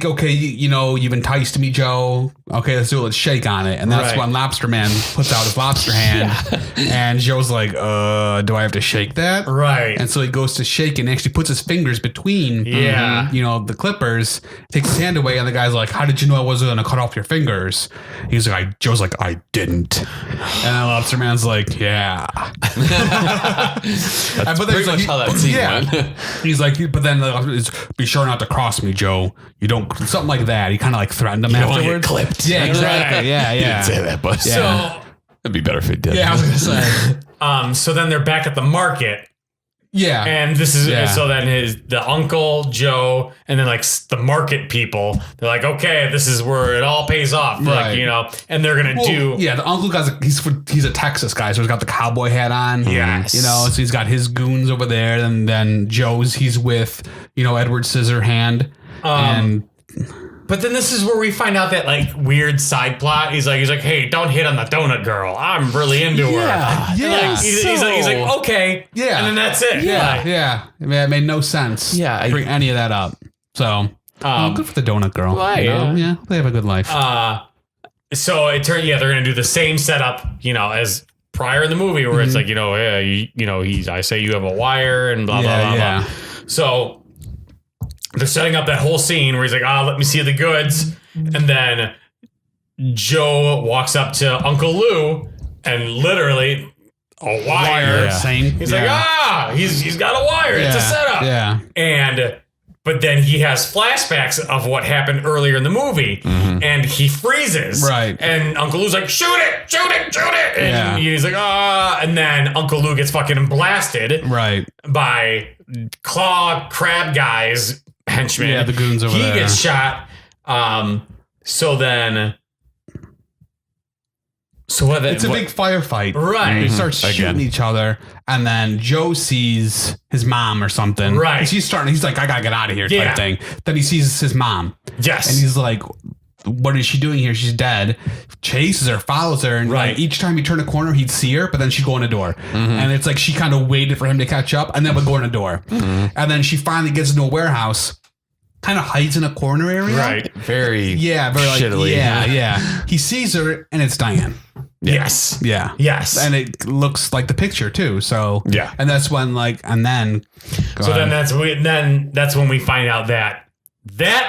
[SPEAKER 3] okay, you've enticed me, Joe. Okay, let's do it. Let's shake on it. And that's
[SPEAKER 1] Right.
[SPEAKER 3] when Lobster Man puts out his lobster hand. And Joe's like, do I have to shake that?
[SPEAKER 1] Right.
[SPEAKER 3] And so he goes to shake and actually puts his fingers between, the clippers, takes his hand away. And the guy's like, how did you know I wasn't going to cut off your fingers? Joe's like, I didn't. And then Lobster Man's like, yeah.
[SPEAKER 2] That's pretty much how that scene went.
[SPEAKER 3] He's like, but then be sure not to cross me, Joe. You don't, something like that. He kind of like threatened him
[SPEAKER 2] don't wanna
[SPEAKER 3] afterwards.
[SPEAKER 2] get clipped.
[SPEAKER 3] Yeah, exactly. Yeah,
[SPEAKER 2] He didn't say that, but
[SPEAKER 1] So
[SPEAKER 2] it'd be better if he did.
[SPEAKER 3] Yeah, I was gonna say.
[SPEAKER 1] so then they're back at the market.
[SPEAKER 3] Yeah.
[SPEAKER 1] And this is so then the uncle, Joe, and then like the market people, they're like, okay, this is where it all pays off.
[SPEAKER 3] Right.
[SPEAKER 1] Like, and they're gonna do.
[SPEAKER 3] Yeah, the uncle he's a Texas guy, so he's got the cowboy hat on.
[SPEAKER 1] Yes.
[SPEAKER 3] So he's got his goons over there, and then he's with, Edward Scissorhand.
[SPEAKER 1] But then this is where we find out that like weird side plot. He's like, hey, don't hit on the donut girl. I'm really into her.
[SPEAKER 3] Yeah.
[SPEAKER 1] Like, he's like, okay.
[SPEAKER 3] Yeah.
[SPEAKER 1] And then that's it. Like,
[SPEAKER 3] Yeah. It made no sense.
[SPEAKER 2] Yeah,
[SPEAKER 3] to bring any of that up. So good for the donut girl.
[SPEAKER 2] Right,
[SPEAKER 3] Yeah, they have a good life.
[SPEAKER 1] so it turned, they're gonna do the same setup, as prior in the movie, where it's like, I say you have a wire and blah blah blah. So they're setting up that whole scene where he's like, let me see the goods. And then Joe walks up to Uncle Lou and literally a wire.
[SPEAKER 3] Yeah. Same.
[SPEAKER 1] He's like, he's got a wire. It's a setup.
[SPEAKER 3] Yeah.
[SPEAKER 1] But then he has flashbacks of what happened earlier in the movie, and he freezes.
[SPEAKER 3] Right.
[SPEAKER 1] And Uncle Lou's like, shoot it. And he's like, and then Uncle Lou gets fucking blasted
[SPEAKER 3] Right.
[SPEAKER 1] by claw crab guys henchman.
[SPEAKER 3] Yeah, the goons over there.
[SPEAKER 1] He gets shot. It's
[SPEAKER 3] a big firefight.
[SPEAKER 1] Right.
[SPEAKER 3] They start shooting each other, and then Joe sees his mom or something.
[SPEAKER 1] Right.
[SPEAKER 3] He's like, I gotta get out of here type thing. Then he sees his mom.
[SPEAKER 1] Yes.
[SPEAKER 3] And he's like, what is she doing here? She's dead. Chases her, follows her, and like each time he turned a corner, he'd see her, but then she'd go in a door. And it's like she kind of waited for him to catch up, and then would go in a door. And then she finally gets into a warehouse, kind of hides in a corner area.
[SPEAKER 1] Right.
[SPEAKER 2] Very
[SPEAKER 3] shittily. Yeah. He sees her, and it's Diane.
[SPEAKER 1] Yes.
[SPEAKER 3] Yeah.
[SPEAKER 1] Yes.
[SPEAKER 3] And it looks like the picture too. So
[SPEAKER 1] yeah.
[SPEAKER 3] And that's when
[SPEAKER 1] that's when we find out that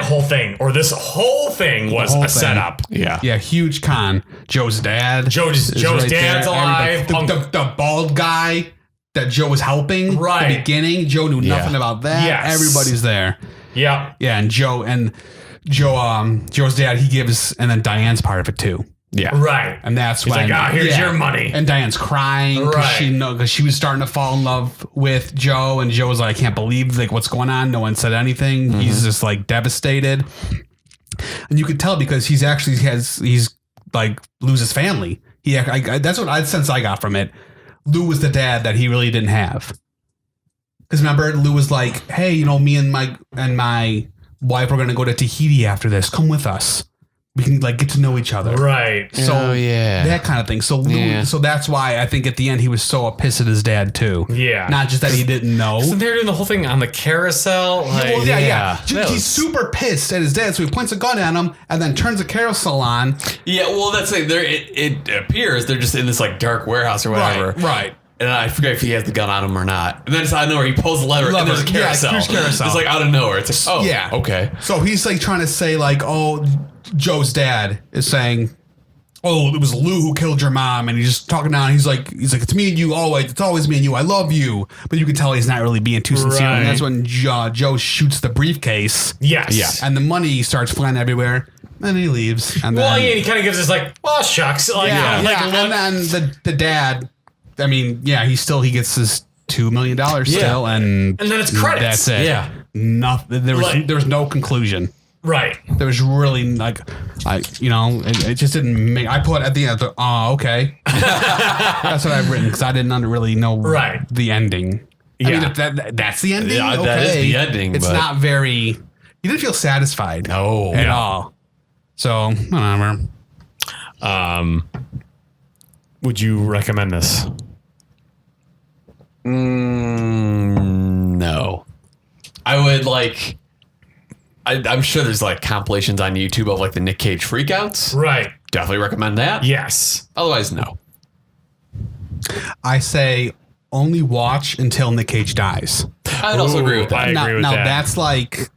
[SPEAKER 1] whole thing, or this whole thing, was a setup.
[SPEAKER 2] Yeah.
[SPEAKER 3] Yeah. Huge con. Joe's dad.
[SPEAKER 1] Joe's
[SPEAKER 3] right
[SPEAKER 1] dad's alive.
[SPEAKER 3] The bald guy that Joe was helping. Right. At the beginning. Joe knew nothing about that. Yes. Everybody's there.
[SPEAKER 1] Yeah.
[SPEAKER 3] Yeah. And Joe's dad, he gives, and then Diane's part of it too.
[SPEAKER 1] Yeah. Right.
[SPEAKER 3] And that's
[SPEAKER 1] He's
[SPEAKER 3] when,
[SPEAKER 1] like, here's your money.
[SPEAKER 3] And Diane's crying because she was starting to fall in love with Joe, and Joe was like, I can't believe like what's going on. No one said anything. He's just like devastated. And you could tell because he's like loses family. That's what sense I got from it. Lou was the dad that he really didn't have. Because remember, Lou was like, hey, me and my wife are going to go to Tahiti after this. Come with us. We can like get to know each other.
[SPEAKER 1] Right.
[SPEAKER 3] So that kind of thing. So Lou, so that's why I think at the end he was so pissed at his dad too. Yeah. Not just that he didn't know.
[SPEAKER 1] So they're doing the whole thing on the carousel. Like,
[SPEAKER 3] He's super pissed at his dad, so he points a gun at him and then turns the carousel on.
[SPEAKER 2] Yeah, well that's like it appears they're just in this like dark warehouse or whatever.
[SPEAKER 3] Right.
[SPEAKER 2] And I forget if he has the gun on him or not. And then it's out of nowhere. He pulls the lever and there's a carousel.
[SPEAKER 3] Huge carousel.
[SPEAKER 2] It's like out of nowhere. It's like, okay.
[SPEAKER 3] So he's like trying to say like, Joe's dad is saying, it was Lou who killed your mom. And he's just talking down. He's like, it's me and you always. It's always me and you. I love you. But you can tell he's not really being too sincere. Right. And that's when Joe shoots the briefcase.
[SPEAKER 1] Yes. Yeah.
[SPEAKER 3] And the money starts flying everywhere. And he leaves. And then,
[SPEAKER 1] he kind of gives us like, well, shucks. Like,
[SPEAKER 3] and then the dad, I mean, he gets his $2 million still, and
[SPEAKER 1] then it's credits.
[SPEAKER 3] That's it.
[SPEAKER 1] Yeah,
[SPEAKER 3] nothing. There was no conclusion.
[SPEAKER 1] Right.
[SPEAKER 3] There was really like, it just didn't make. I put at the end, okay. That's what I've written because I didn't really know the ending. I mean, that's the ending.
[SPEAKER 2] Yeah, that is the ending.
[SPEAKER 3] It's not very. You didn't feel satisfied.
[SPEAKER 2] No,
[SPEAKER 3] at all. So whatever.
[SPEAKER 1] Would you recommend this?
[SPEAKER 2] No. I would like. I'm sure there's like compilations on YouTube of like the Nick Cage freakouts.
[SPEAKER 1] Right.
[SPEAKER 2] Definitely recommend that.
[SPEAKER 1] Yes.
[SPEAKER 2] Otherwise, no.
[SPEAKER 3] I say only watch until Nick Cage dies.
[SPEAKER 2] I'd also agree with that.
[SPEAKER 1] I agree with that.
[SPEAKER 3] That's like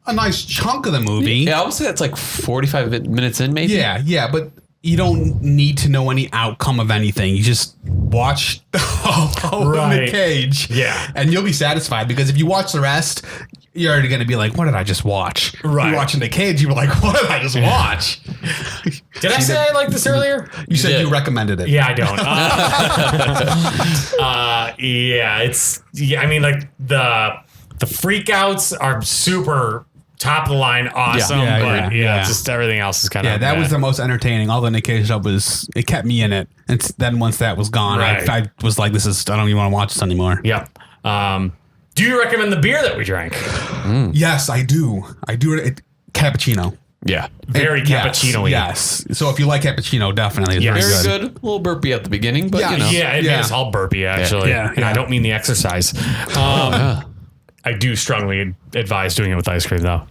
[SPEAKER 3] a nice chunk of the movie.
[SPEAKER 2] Yeah, I would say that's like 45 minutes in, maybe.
[SPEAKER 3] Yeah, but you don't need to know any outcome of anything. You just watch Nick Cage.
[SPEAKER 1] Yeah.
[SPEAKER 3] And you'll be satisfied because if you watch the rest, you're already going to be like, what did I just watch?
[SPEAKER 1] Right.
[SPEAKER 3] You're watching Nick Cage, you were like, what did I just watch?
[SPEAKER 1] Did I say I liked this earlier?
[SPEAKER 3] You said you recommended it.
[SPEAKER 1] Yeah, I don't. I mean, like the freakouts are super top of the line, awesome. But just everything else is kind of.
[SPEAKER 3] Yeah, that was the most entertaining. All the Nick Cage stuff it kept me in it. And then once that was gone, I was like, I don't even want to watch this anymore.
[SPEAKER 1] Yep. Do you recommend the beer that we drank?
[SPEAKER 3] Yes, I do. Cappuccino.
[SPEAKER 2] Yeah.
[SPEAKER 1] Very cappuccino-y.
[SPEAKER 3] Yes. So if you like cappuccino, definitely. It's
[SPEAKER 2] very good. A little burpy at the beginning, but
[SPEAKER 1] it is all burpy, actually. Yeah. I don't mean the exercise. I do strongly advise doing it with ice cream, though.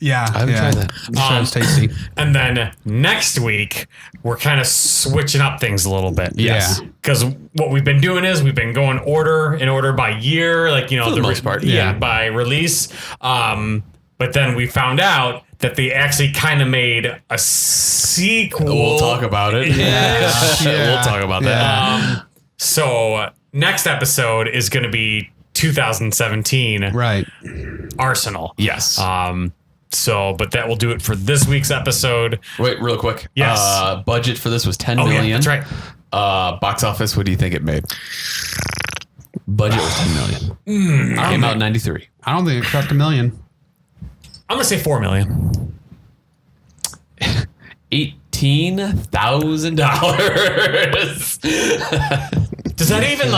[SPEAKER 3] Yeah.
[SPEAKER 2] I haven't tried that.
[SPEAKER 3] Sounds tasty.
[SPEAKER 1] And then next week, we're kind of switching up things a little bit.
[SPEAKER 3] Yes.
[SPEAKER 1] Because what we've been doing is we've been going order by year, like,
[SPEAKER 2] for the most part.
[SPEAKER 1] Yeah, by release. But then we found out that they actually kind of made a sequel.
[SPEAKER 2] We'll talk about it. We'll talk about that.
[SPEAKER 1] So next episode is going to be 2017.
[SPEAKER 3] Right.
[SPEAKER 1] Arsenal.
[SPEAKER 2] Yes.
[SPEAKER 1] But that will do it for this week's episode.
[SPEAKER 2] Wait, real quick.
[SPEAKER 1] Yes.
[SPEAKER 2] Budget for this was $10 million.
[SPEAKER 1] Yeah, that's right.
[SPEAKER 2] Box office, what do you think it made? Budget was $10 million. Came out in 93.
[SPEAKER 3] I don't think it cracked $1 million.
[SPEAKER 1] I'm gonna say $4 million.
[SPEAKER 2] $18,000.
[SPEAKER 1] Does that even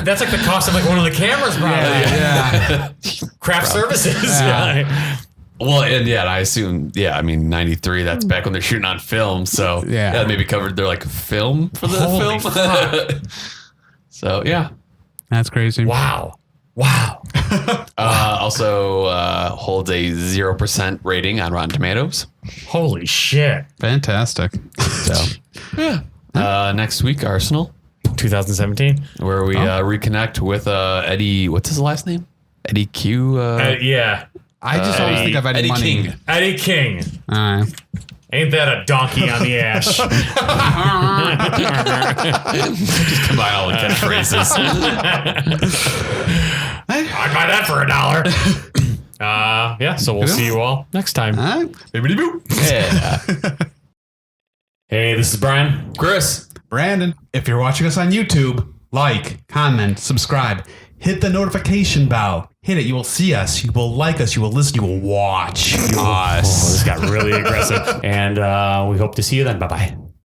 [SPEAKER 1] that's like the cost of like one of the cameras, probably.
[SPEAKER 3] Yeah.
[SPEAKER 1] Craft services.
[SPEAKER 3] Yeah.
[SPEAKER 2] Well, and I assume, I mean, 93, that's back when they're shooting on film. So that maybe covered their like film for the
[SPEAKER 1] Holy
[SPEAKER 2] film.
[SPEAKER 1] fuck.
[SPEAKER 2] So, yeah.
[SPEAKER 3] That's crazy.
[SPEAKER 1] Wow.
[SPEAKER 2] Also holds a 0% rating on Rotten Tomatoes.
[SPEAKER 1] Holy shit.
[SPEAKER 3] Fantastic.
[SPEAKER 2] So, next week, Arsenal,
[SPEAKER 1] 2017.
[SPEAKER 2] where we reconnect with Eddie. What's his last name? Eddie Q.
[SPEAKER 1] Yeah.
[SPEAKER 3] I just always think of Eddie Money.
[SPEAKER 2] King.
[SPEAKER 1] Eddie King. Ain't that a donkey on the ash?
[SPEAKER 2] Just combine all the catchphrases.
[SPEAKER 1] I'd buy that for $1. So we'll see you all next time.
[SPEAKER 2] Yeah.
[SPEAKER 1] Hey, this is Brian.
[SPEAKER 2] Chris.
[SPEAKER 3] Brandon, if you're watching us on YouTube, like, comment, subscribe, hit the notification bell. Hit it. You will see us. You will like us. You will listen. You will watch us.
[SPEAKER 1] This got really aggressive. And we hope to see you then. Bye-bye.